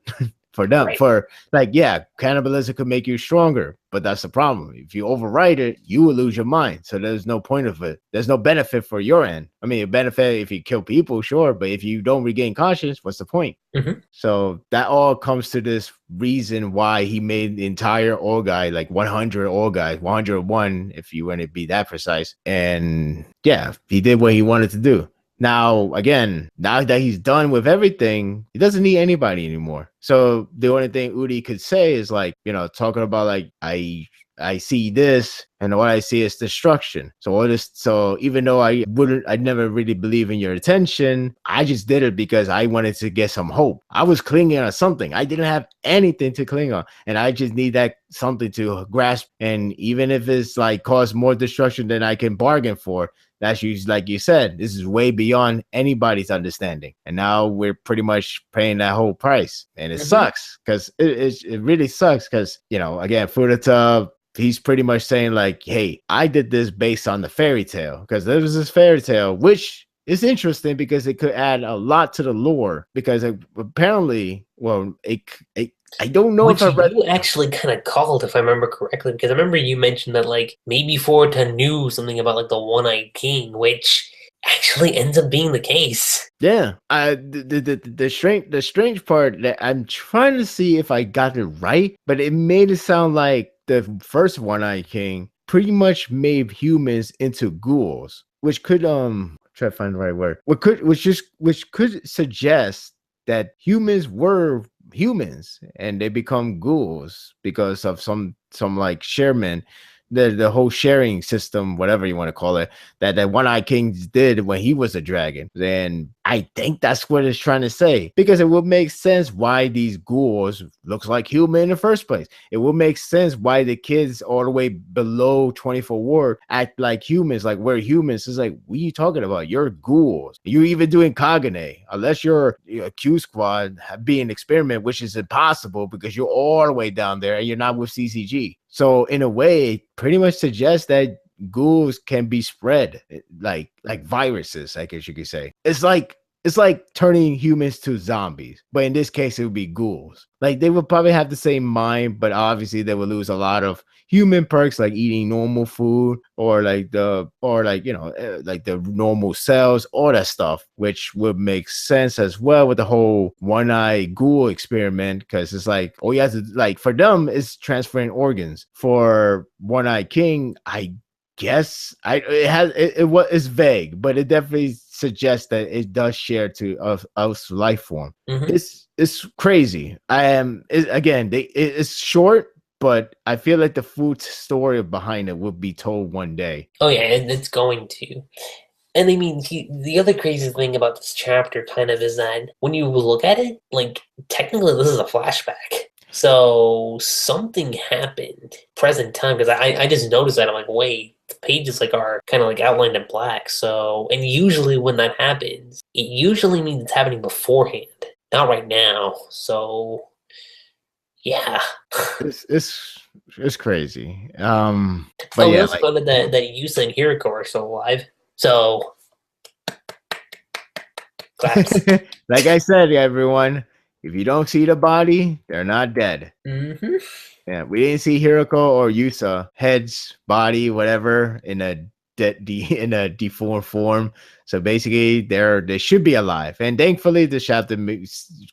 For them, right. For like, yeah, cannibalism could make you stronger, but that's the problem. If you override it, you will lose your mind. So there's no point of it. There's no benefit for your end. I mean, a benefit if you kill people, sure, but if you don't regain conscience, what's the point? Mm-hmm. So that all comes to this reason why he made the entire all guy, like 100 all guys, 101, if you want to be that precise. And yeah, he did what he wanted to do. Now, again, now that he's done with everything, he doesn't need anybody anymore. So the only thing Udi could say is like, you know, talking about like, I see this and what I see is destruction. So even though I'd never really believe in your attention, I just did it because I wanted to get some hope. I was clinging on something. I didn't have anything to cling on, and I just need that something to grasp. And even if it's like cause more destruction than I can bargain for, that's usually, like you said, this is way beyond anybody's understanding. And now we're pretty much paying that whole price. And it sucks because it really sucks because, you know, again, Furita, he's pretty much saying like, hey, I did this based on the fairy tale because there was this fairy tale, which is interesting because it could add a lot to the lore because apparently, well, I don't know if I read. You actually kind of called, if I remember correctly, because I remember you mentioned that like maybe Furita knew something about like the One-Eyed King, which actually ends up being the case. Yeah, the strange part that I'm trying to see if I got it right, but it made it sound like the first One-Eyed King pretty much made humans into ghouls, which could try to find the right word. Which could suggest that humans were humans and they become ghouls because of some like sharemen, the whole sharing system, whatever you want to call it, that One-Eyed King did when he was a dragon. Then I think that's what it's trying to say, because it would make sense why these ghouls looks like human in the first place. It would make sense why the kids all the way below 24 ward act like humans, like we're humans. It's like, what are you talking about? You're ghouls. You're even doing Kagune, unless you're a Q squad being experiment, which is impossible because you're all the way down there and you're not with CCG. So in a way, it pretty much suggests that ghouls can be spread like viruses, I guess you could say. It's like turning humans to zombies, but in this case it would be ghouls. Like they would probably have the same mind, but obviously they would lose a lot of human perks like eating normal food or like the normal cells, all that stuff, which would make sense as well with the whole one-eyed ghoul experiment, because it's like, oh, you have to, like, for them it's transferring organs. For One-Eyed King, I guess it's vague, but it definitely suggests that it does share to us life form. It's crazy. It's short, but I feel like the food story behind it will be told one day. Oh yeah, and it's going to. And I mean, the other crazy thing about this chapter kind of is that when you look at it, like, technically this is a flashback. So something happened present time, because I just noticed that. I'm like, wait, the pages like are kind of like outlined in black. So, and usually when that happens, it usually means it's happening beforehand, not right now. So yeah, it's crazy. But yeah, also like, that Yusa and Hiriko are still alive. So claps. Like I said, everyone, If you don't see the body, they're not dead. Mm-hmm. Yeah, we didn't see Hiroko or Yusa heads, body, whatever, in a in a deformed form. So basically, they should be alive, and thankfully, the chapter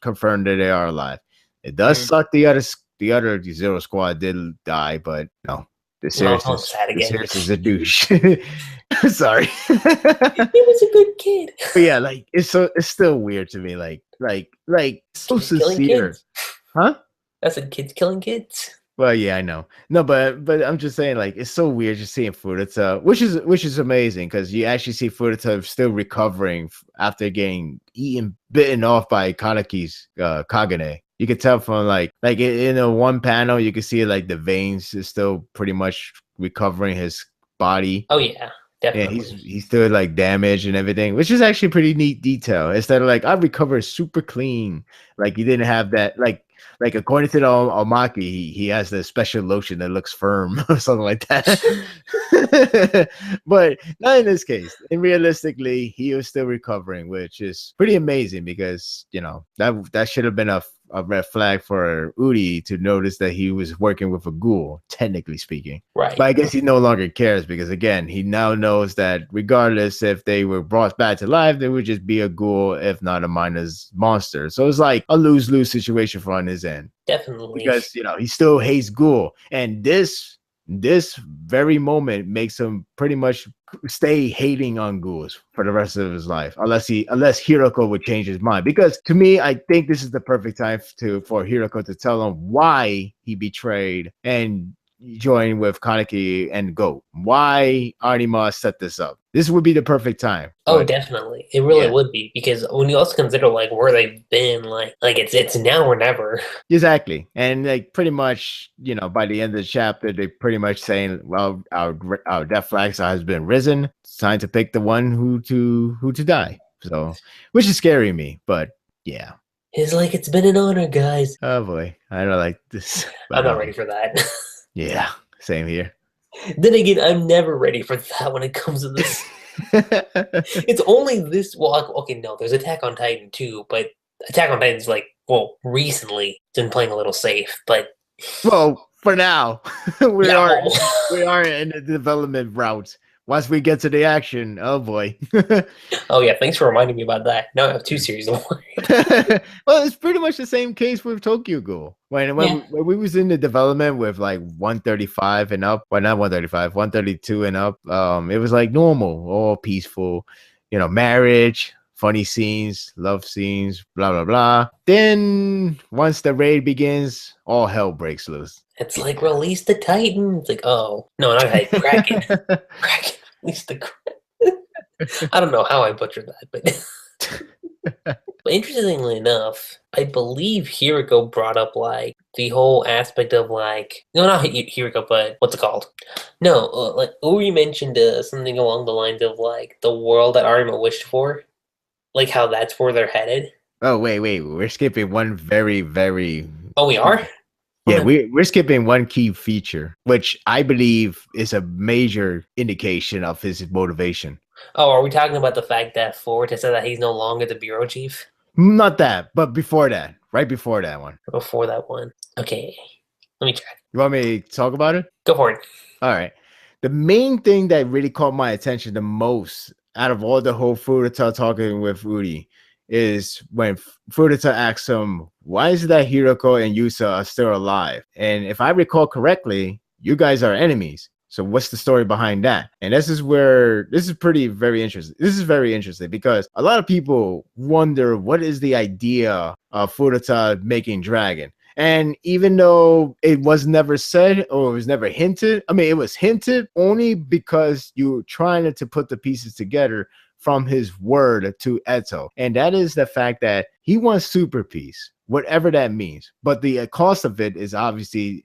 confirmed that they are alive. It does suck. The other Zero Squad did die, but no, Well, I'm sad the again. Sirius is a douche. Sorry. He was a good kid. But yeah, like it's still weird to me. Like so Kids killing sincere, kids. huh? I said kids killing kids. Well, yeah, I know. No, but I'm just saying, like, it's so weird just seeing Furuta, which is amazing because you actually see Furuta still recovering after getting bitten off by Kaneki's Kagune. You could tell from like in a one panel, you can see like the veins is still pretty much recovering his body. Oh yeah, Yeah, definitely. he's still like damaged and everything, which is actually pretty neat detail. Instead of like I recovered super clean, like you didn't have that like according to the Almaki, he has the special lotion that looks firm or something like that. But not in this case. And realistically, he was still recovering, which is pretty amazing because that should have been a red flag for Udi to notice that he was working with a ghoul, technically speaking. Right. But I guess he no longer cares because again, he now knows that regardless if they were brought back to life, they would just be a ghoul, if not a mindless monster. So it's like a lose-lose situation for on his end. Definitely. Because he still hates ghoul. And this very moment makes him pretty much stay hating on ghouls for the rest of his life, unless Hiroko would change his mind. Because to me, I think this is the perfect time for Hiroko to tell him why he betrayed and joined with Kaneki and Goat. Why Arima set this up? This would be the perfect time. Oh, definitely. It really yeah. would be, because when you also consider like where they've been, like it's now or never. Exactly. And like pretty much, by the end of the chapter, they pretty much saying, well, our death flags has been risen. It's time to pick the one who to die. So, which is scaring me, but yeah. It's like, it's been an honor, guys. Oh boy, I don't like this. I'm not ready for that. Yeah, same here. Then again, I'm never ready for that when it comes to this. It's only this. Well, okay, no, there's Attack on Titan too, but Attack on Titan's like, well, recently been playing a little safe, but well, for now, we yeah, are in the development route. Once we get to the action, oh boy. Oh yeah, thanks for reminding me about that. Now I have 2 series of Well, it's pretty much the same case with Tokyo Ghoul. When we was in the development with like 135 and up, well, not 135, 132 and up, it was like normal, all peaceful, marriage, funny scenes, love scenes, blah blah blah. Then once the raid begins, all hell breaks loose. It's like, release the Titan. It's like, oh no, not Titan, Kraken. Kraken, release the Kraken. I don't know how I butchered that, but but interestingly enough, I believe Hiroko brought up like the whole aspect of like, no, not Hiroko, but what's it called? No, like Uri mentioned something along the lines of like the world that Arima wished for, like how that's where they're headed. Oh wait, we're skipping one very very. Oh, we are. Yeah, we're skipping one key feature, which I believe is a major indication of his motivation. Oh, are we talking about the fact that Ford has said that he's no longer the bureau chief? Not that, but before that, right before that one. Before that one. Okay, let me check. You want me to talk about it? Go for it. All right. The main thing that really caught my attention the most out of all the whole Furuta talking with Uri is when Furuta asks him, why is it that Hiroko and Yusa are still alive? And if I recall correctly, you guys are enemies. So what's the story behind that? And this is very interesting. This is very interesting because a lot of people wonder what is the idea of Furuta making dragon. And even though it was never said or it was never hinted, I mean, it was hinted only because you were trying to put the pieces together from his word to Eto. And that is the fact that he wants super peace, whatever that means. But the cost of it is obviously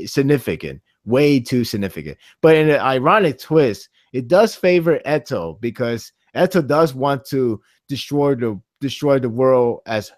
significant, way too significant. But in an ironic twist, it does favor Eto because Eto does want to destroy the world as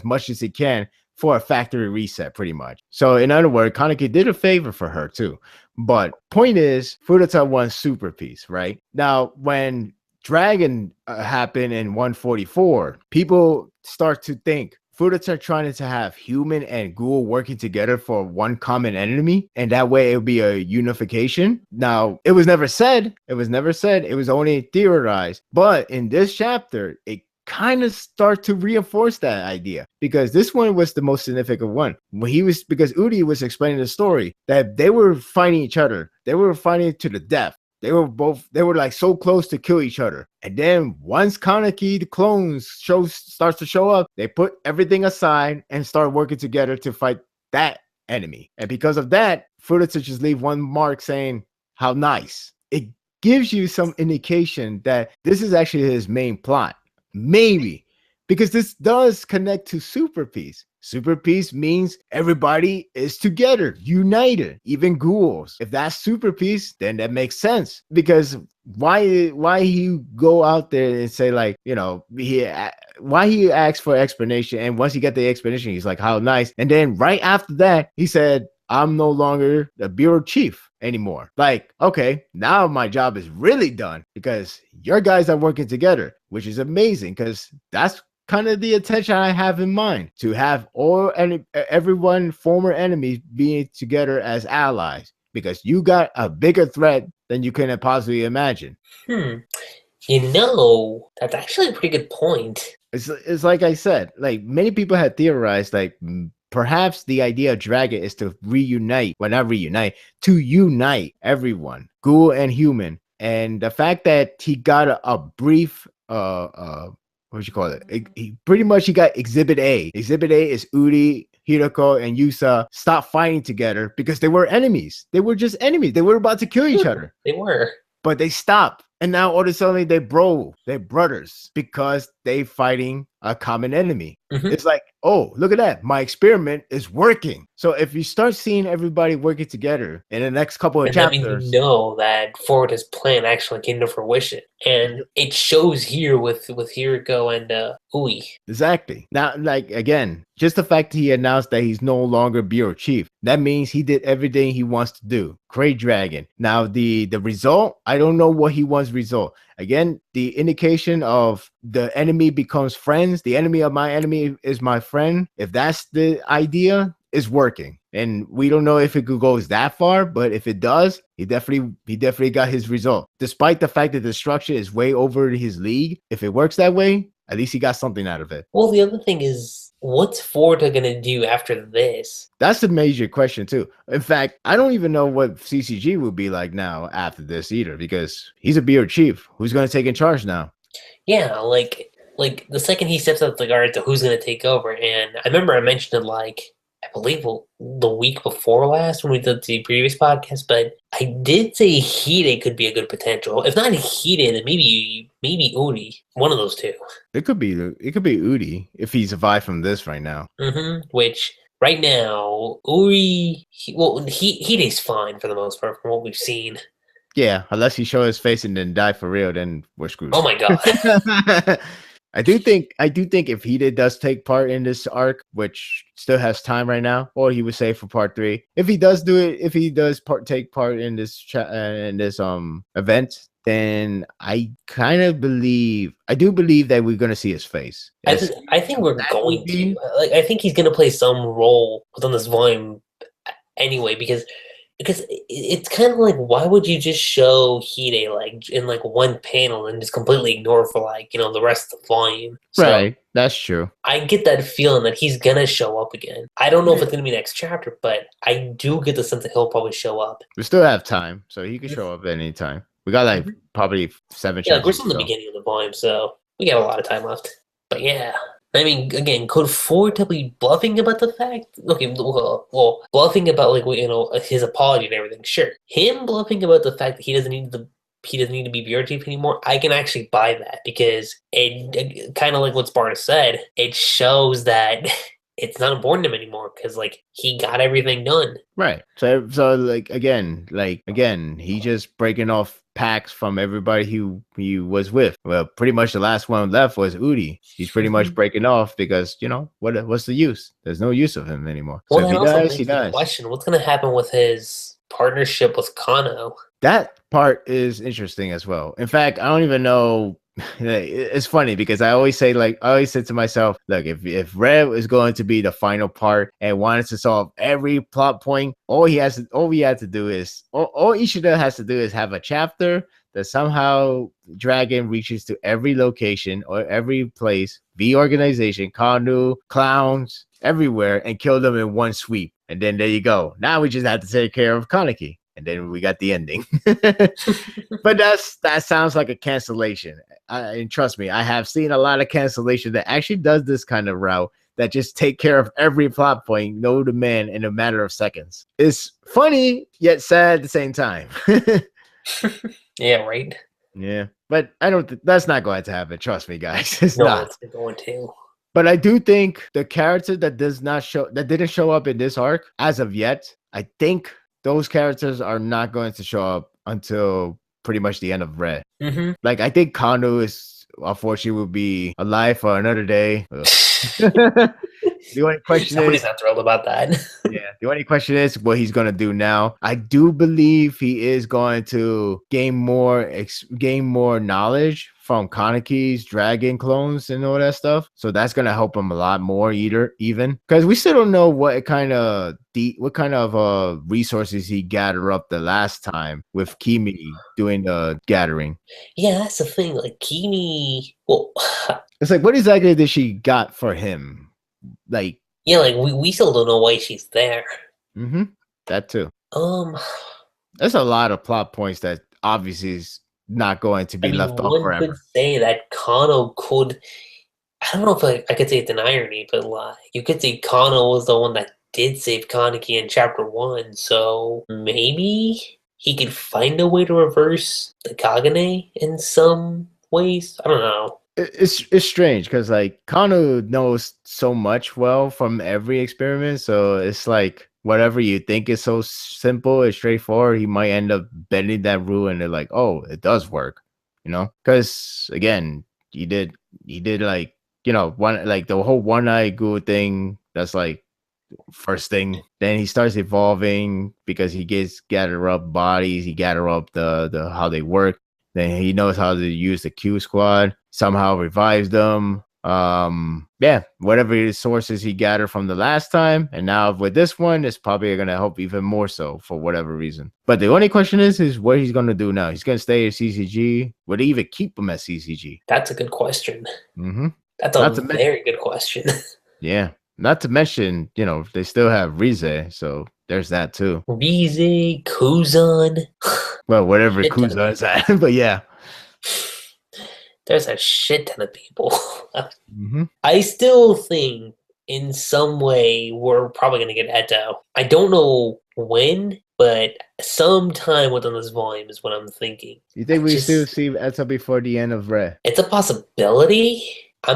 much as he can for a factory reset, pretty much. So in other words, Kaneki did a favor for her too. But point is, Furuta wants super peace, right? Now, when Dragon happened in 144, people start to think Furuta trying to have human and ghoul working together for one common enemy, and that way it would be a unification. Now, it was never said. It was never said. It was only theorized. But in this chapter, it kind of start to reinforce that idea, because this one was the most significant one. When because Udi was explaining the story that they were fighting each other. They were fighting to the death. They were like so close to kill each other. And then once Kaneki, the clones, starts to show up, they put everything aside and start working together to fight that enemy. And because of that, Furuta just leave one mark saying, how nice. It gives you some indication that this is actually his main plot. Maybe. Because this does connect to Super Peace. Super Peace means everybody is together, united, even ghouls. If that's Super Peace, then that makes sense. Because why he go out there and say, like, you know, why he asked for explanation, and once he got the explanation, he's like, how nice. And then right after that, he said, I'm no longer the bureau chief anymore. Like, okay, now my job is really done because your guys are working together, which is amazing, because that's kind of the intention I have in mind, to have everyone former enemies being together as allies, because you got a bigger threat than you can possibly imagine. You know, that's actually a pretty good point. It's like I said, like many people had theorized, like perhaps the idea of Dragon is to unite everyone, ghoul and human. And the fact that he got a brief what you call it? He got Exhibit A. Exhibit A is Uri, Hiroko, and Yusa stopped fighting together because they were enemies. They were just enemies. They were about to kill each other. They were. But they stopped. And now all of a sudden they're brothers because they fighting a common enemy. It's like, oh, look at that. My experiment is working. So if you start seeing everybody working together in the next couple of chapters, that means you know that Forward's plan actually came to fruition. And it shows here with Hiroko and Ui. Exactly. Now, like, again, just the fact that he announced that he's no longer bureau chief, that means he did everything he wants to do. Great Dragon. Now, the result, I don't know what he wants result. Again, the indication of the enemy becomes friends. The enemy of my enemy is my friend. If that's the idea, is working. And we don't know if it goes that far, but if it does, he definitely got his result. Despite the fact that the structure is way over his league, if it works that way, at least he got something out of it. Well, the other thing is, what's Forta gonna do after this? That's a major question too. In fact, I don't even know what CCG will be like now after this either, because he's a bureau chief. Who's gonna take in charge now? Yeah, like the second he steps up the guard, so who's gonna take over? And I remember I mentioned it, like, I believe the week before last when we did the previous podcast, but I did say Hide could be a good potential. If not Hide, then maybe Uri, one of those two. It could be Uri if he survived from this right now. Which right now Uri, Hide's fine for the most part from what we've seen. Yeah, unless he show his face and then die for real, then we're screwed. Oh my god. I do think if Hide does take part in this arc, which still has time right now, or he would save for part 3. If he does do it, if he does take part in this event, then I believe that we're gonna see his face. I think we're going to. Like, I think he's gonna play some role within this volume anyway, because it's kind of like, why would you just show Hide like in like one panel and just completely ignore for like, you know, the rest of the volume? So right, that's true. I get that feeling that he's gonna show up again. I don't know if it's gonna be next chapter, but I do get the sense that he'll probably show up. We still have time, so he can show up at any time. We got like probably 7 chapters. Yeah, we're still in the beginning of the volume, so we got a lot of time left. But yeah. I mean, again, could Forta be bluffing about the fact? Okay, well, bluffing about, like, you know, his apology and everything. Sure, him bluffing about the fact that he doesn't need to be bureau chief anymore. I can actually buy that, because it kind of like what Sparda said. It shows that it's not important to him anymore, because like he got everything done. Right. So like again, he just breaking off packs from everybody he was with. Well, pretty much the last one left was Udi. He's pretty much breaking off because, you know, what's the use? There's no use of him anymore. Well, so if he dies. Question: what's going to happen with his partnership with Kano? That part is interesting as well. In fact, I don't even know it's funny because I always say, like, I always said to myself, look, if Red is going to be the final part and wants to solve every plot point, all he had to do is all Ishida has to do is have a chapter that somehow Dragon reaches to every location or every place, V organization, Kanu, clowns, everywhere, and kill them in one sweep. And then there you go. Now we just have to take care of Kaneki. And then we got the ending. But that sounds like a cancellation. And trust me, I have seen a lot of cancellation that actually does this kind of route that just take care of every plot point, no demand in a matter of seconds. It's funny yet sad at the same time. Yeah, right. Yeah, but I don't. That's not going to happen. Trust me, guys. It's No, not. it's going to. But I do think the character that didn't show up in this arc as of yet, I think those characters are not going to show up until pretty much the end of Red. Mm-hmm. Like, I think Kanu is, unfortunately, will be alive for another day. The only question Somebody's is, not thrilled about that. yeah, the only question is what he's gonna do now. I do believe he is going to gain more knowledge from Kaneki's dragon clones and all that stuff. So that's gonna help him a lot more, even because we still don't know what kind of resources he gathered up the last time with Kimi doing the gathering. Yeah, that's the thing. Like Kimi, well, It's like, what exactly did she got for him? Like, yeah, like we still don't know why she's there. That too. Um, There's a lot of plot points that obviously is not going to be left off one forever. could say that Kano could. I don't know if I could say it's an irony, but like you could say Kano was the one that did save Kaneki in chapter 1, so maybe he could find a way to reverse the Kagune in some ways. I don't know. It's strange because like Kano knows so much from every experiment, so it's like whatever you think is so simple and straightforward, he might end up bending that rule, and they're like, oh, it does work, Because again, he did like one like the whole one-eye ghoul thing. That's like first thing. Then he starts evolving because he gets gather up bodies, he gather up the how they work. Then he knows how to use the Q squad, somehow revives them. Whatever resources he gathered from the last time. And now with this one, it's probably going to help even more so for whatever reason. But the only question is what he's going to do now. He's going to stay at CCG. Would he even keep him at CCG? That's a good question. Mm-hmm. That's a very good question. Yeah. Not to mention, they still have Rize, so there's that too. Rize, Kuzan. Well, whatever Kuzan's at, but yeah. There's a shit ton of people. I still think in some way we're probably going to get Eto. I don't know when, but sometime within this volume is what I'm thinking. You think we still see Eto before the end of Red? It's a possibility. I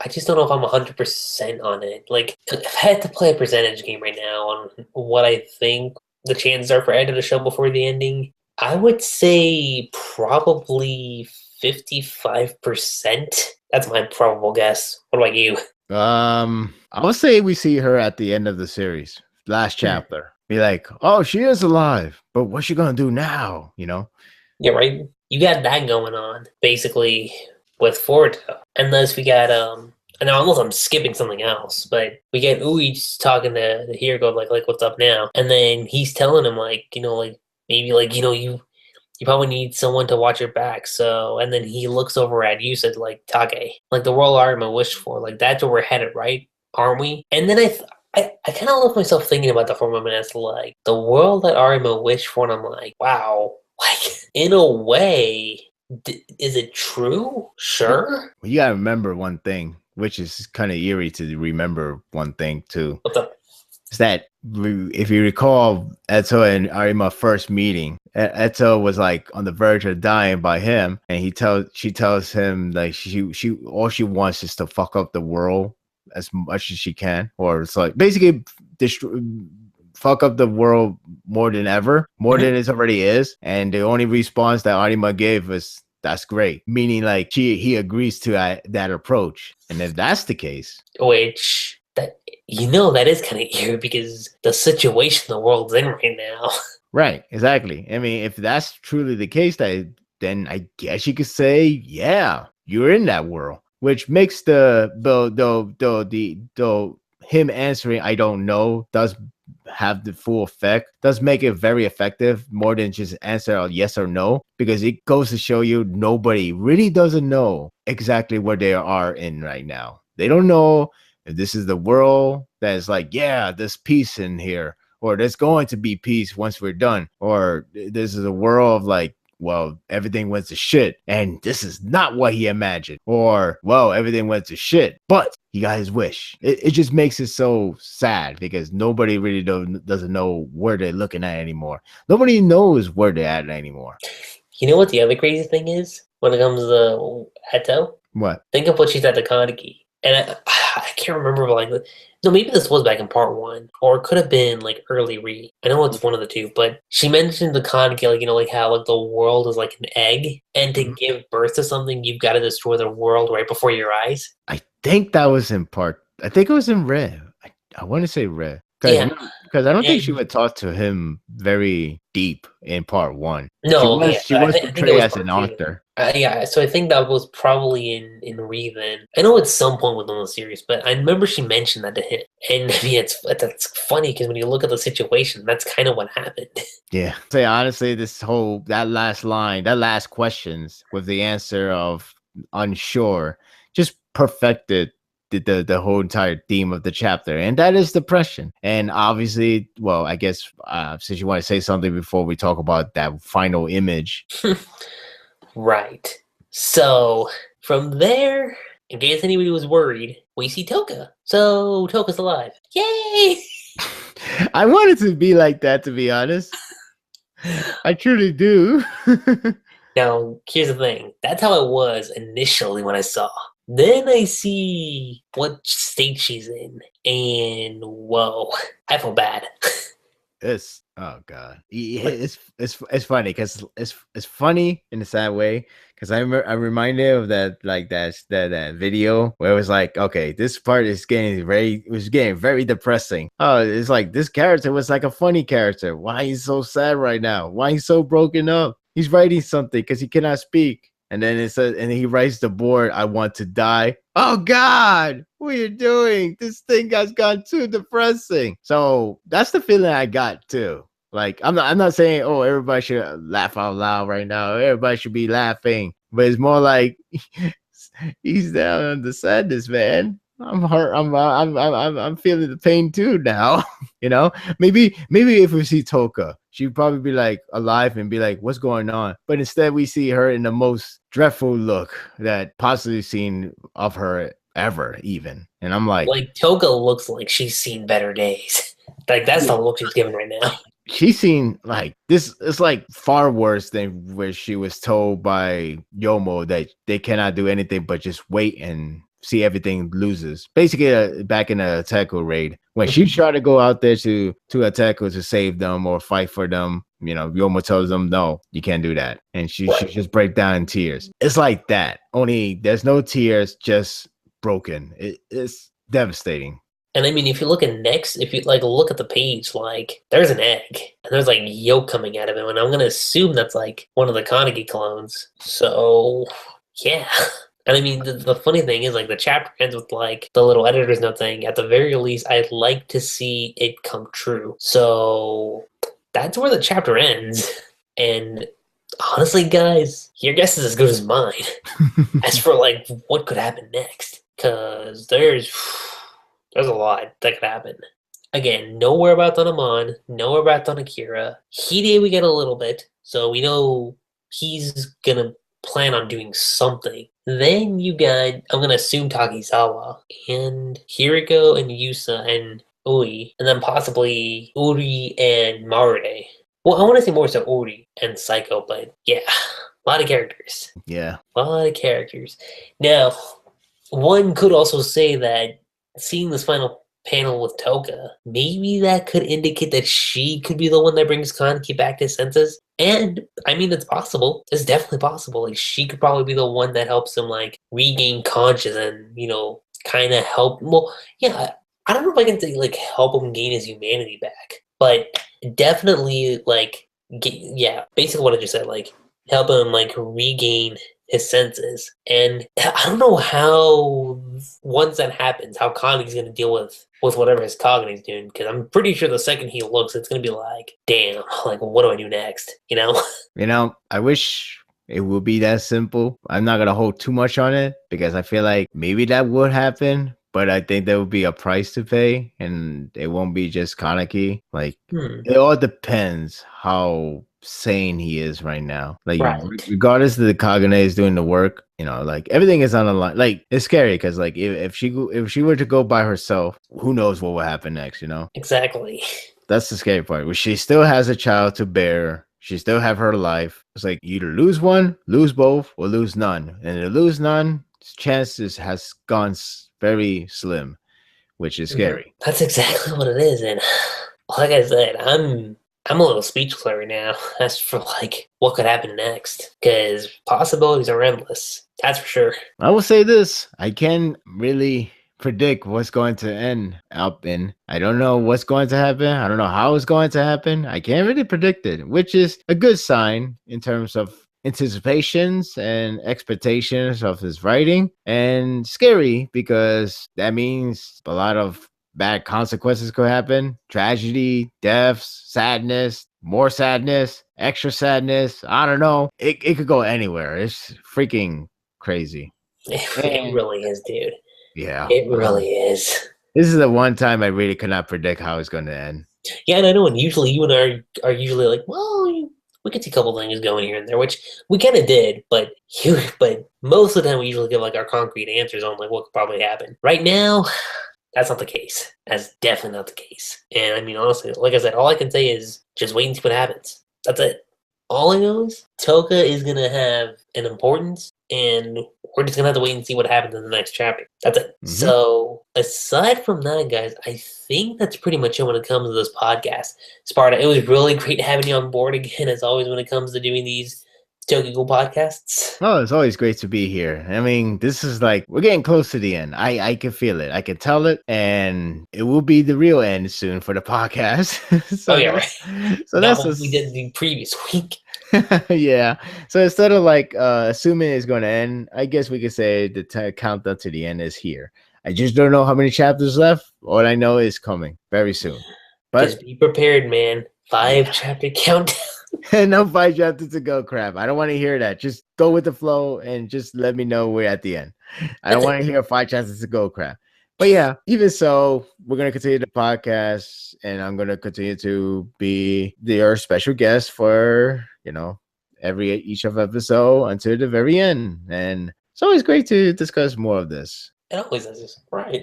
just don't know if I'm 100% on it. Like, if I had to play a percentage game right now on what I think the chances are for Eto to show before the ending, I would say probably 55%. That's my probable guess. What about you? I would say we see her at the end of the series, last chapter. Be like, oh, she is alive, but what's she gonna do now? Yeah, right. You got that going on basically with Ford, unless we got and unless I'm skipping something else, but we get Ui's talking to the hero, like what's up now, and then he's telling him you probably need someone to watch your back. So, and then he looks over at you, said like Take, like the world Arima wished for, like that's where we're headed, right? Aren't we? And then I kind of left myself thinking about that for a moment as like the world that Arima wished for, and I'm like, wow, like in a way, is it true? Sure. Well, you gotta remember one thing, which is kind of eerie to remember one thing too. What's up? Is that if you recall Eto and Arima first meeting, Eto was like on the verge of dying by him, and she tells him like she all she wants is to fuck up the world as much as she can, or it's like basically fuck up the world more than ever, more than it already is. And the only response that Arima gave was, that's great, meaning like he agrees to that approach. And if that's the case, which that is kind of eerie because the situation the world's in right now. Right, exactly. I mean, if that's truly the case, that then I guess you could say, yeah, you're in that world, which makes the him answering I don't know does have the full effect, does make it very effective more than just answer a yes or no, because it goes to show you nobody really doesn't know exactly where they are in right now. They don't know if this is the world that's like, yeah, there's peace in here, or there's going to be peace once we're done, or this is a world of like, well, everything went to shit and this is not what he imagined, or well, everything went to shit but he got his wish. It just makes it so sad because nobody really doesn't know where they're looking at anymore. Nobody knows where they're at anymore. You know what the other crazy thing is when it comes to Eto? What? Think of what she said to Kaneki. And I can't remember, like, no, maybe this was back in part 1, or it could have been, like, early read. I know it's one of the two, but she mentioned the Kaneki, like, like, how, like, the world is like an egg, and to give birth to something, you've got to destroy the world right before your eyes. I think that was in part, I think it was in Red. I want to say Red. Yeah. Because I don't think she would talk to him very deep in part 1. No, she was portrayed as an author. Yeah, so I think that was probably in Reven. I know at some point within the series, but I remember she mentioned that to him. And I mean, that's funny because when you look at the situation, that's kind of what happened. Yeah. Say honestly, that last questions with the answer of unsure, just perfected the whole entire theme of the chapter, and that is depression. And obviously, well, I guess since you want to say something before we talk about that final image. Right. So from there, in case anybody was worried, we see Toka. So Toka's alive. Yay! I want it to be like that, to be honest. I truly do. Now, here's the thing. That's how it was initially when I saw. Then I see what state she's in, and whoa, I feel bad. It's oh god, it's funny because it's funny in a sad way because I'm reminded of that video where it was like, okay, this part is getting very depressing. Oh, it's like this character was like a funny character. Why he's so sad right now? Why he's so broken up? He's writing something because he cannot speak. And then it says, and he writes the board, I want to die. Oh God, what are you doing? This thing has gone too depressing. So that's the feeling I got too. Like I'm not saying, oh, everybody should laugh out loud right now. Everybody should be laughing. But it's more like he's down on the sadness, man. I'm hurt. I'm feeling the pain too now. You know, maybe if we see Toka, she'd probably be like alive and be like, what's going on? But instead we see her in the most dreadful look that possibly seen of her ever, even. And I'm like Toka looks like she's seen better days. Like that's the look she's giving right now. She's seen like this. It's like far worse than where she was told by Yomo that they cannot do anything but just wait and see everything loses. Basically, back in the Tokyo raid, when she tried to go out there to attack or to save them or fight for them, you know, Yomo tells them, no, you can't do that. And she just break down in tears. It's like that. Only there's no tears, just broken. It's devastating. And I mean, if you look at next, if you like look at the page, like there's an egg and there's like yolk coming out of it, and I'm gonna assume that's like one of the Kaneki clones. So yeah. And I mean, the funny thing is, like, the chapter ends with, like, the little editor's note saying, at the very least, I'd like to see it come true. So that's where the chapter ends. And honestly, guys, your guess is as good as mine as for, like, what could happen next. Because there's a lot that could happen. Again, no whereabouts on Amon, no whereabouts on Akira. Hide we get a little bit, so we know he's gonna plan on doing something. Then you got, I'm gonna assume Takizawa, and Hiriko and Yusa and Ui, and then possibly Uri and Marude. Well, I want to say more so Uri and Psycho, but yeah, a lot of characters. Yeah. A lot of characters. Now, one could also say that seeing this final panel with Toka, maybe that could indicate that she could be the one that brings Kaneki back to his senses. And I mean, it's possible. It's definitely possible. Like, she could probably be the one that helps him like regain conscience and, you know, kind of help. Well, yeah, I don't know if I can say like help him gain his humanity back, but definitely like, yeah, basically what I just said. Like, help him like regain his senses. And I don't know how once that happens, how Kaneki's gonna deal with whatever his Kagune's doing, because I'm pretty sure the second he looks, it's gonna be like, damn, like what do I do next? You know? You know, I wish it would be that simple. I'm not gonna hold too much on it because I feel like maybe that would happen, but I think there would be a price to pay, and it won't be just Kaneki. Like it all depends how sane he is right now. Like Right. regardless of the Kagune is doing the work, you know, like everything is on the line. Like it's scary because like if she were to go by herself, who knows what will happen next? You know, Exactly. that's the scary part. Where she still has a child to bear. She still have her life. It's like you either lose one, lose both, or lose none. And to lose none, chances has gone very slim, which is scary. That's exactly what it is, and like I said, I'm a little speechless right now as for like what could happen next, because possibilities are endless. That's for sure. I will say this: I can really predict what's going to end up in. I don't know what's going to happen. I don't know how it's going to happen. I can't really predict it, which is a good sign in terms of anticipations and expectations of his writing, and scary because that means a lot of bad consequences could happen: tragedy, deaths, sadness, more sadness, extra sadness. I don't know. It could go anywhere. It's freaking crazy. It really is, dude. Yeah. It really is. This is the one time I really could not predict how it's going to end. Yeah, and I know, and usually you and I are usually like, well, we could see a couple things going here and there, which we kind of did, but most of the time we usually give like our concrete answers on like what could probably happen. Right now, that's not the case. That's definitely not the case. And I mean, honestly, like I said, all I can say is just wait and see what happens. That's it. All I know is Toka is going to have an importance, and we're just going to have to wait and see what happens in the next chapter. That's it. Mhm. So, aside from that, guys, I think that's pretty much it when it comes to this podcast. Sparta, it was really great having you on board again, as always, when it comes to doing these Tokyo Ghoul podcasts. Oh, it's always great to be here. I mean, this is like we're getting close to the end. I can feel it. I can tell it, and it will be the real end soon for the podcast. Oh, yeah, right. So Not that's what we did the previous week. yeah. So instead of like assuming it's going to end, I guess we could say the countdown to the end is here. I just don't know how many chapters left. All I know is coming very soon. But Just be prepared, man. 5-chapter countdown. no 5 chapters to go, crap. I don't want to hear that. Just go with the flow and just let me know we're at the end. I don't want to hear 5 chapters to go, crap. But yeah, even so, we're going to continue the podcast, and I'm going to continue to be your special guest for, you know, each of episode until the very end. And it's always great to discuss more of this. It always is. Right.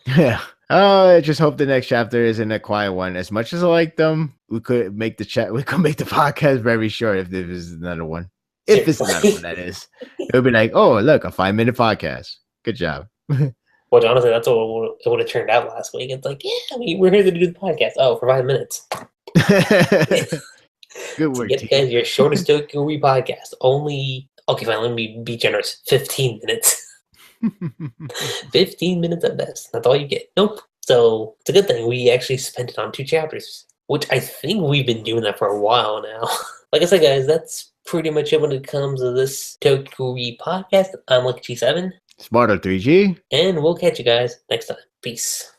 Yeah. I just hope the next chapter isn't a quiet one. As much as I like them, we could make the podcast very short if there is another one. If it's another one, that is. It would be like, oh, look, a 5-minute podcast. Good job. Which honestly, that's what it would have turned out last week. It's like, yeah, we're here to do the podcast. Oh, for 5 minutes. Good work, Get guys your shortest Tokyo Ghoul podcast. Only, okay, fine, let me be generous. 15 minutes. 15 minutes at best. That's all you get. Nope. So it's a good thing we actually spent it on 2 chapters, which I think we've been doing that for a while now. Like I said, guys, that's pretty much it when it comes to this Tokyo Ghoul podcast. I'm LuckyG7. Sparda3g. And we'll catch you guys next time. Peace.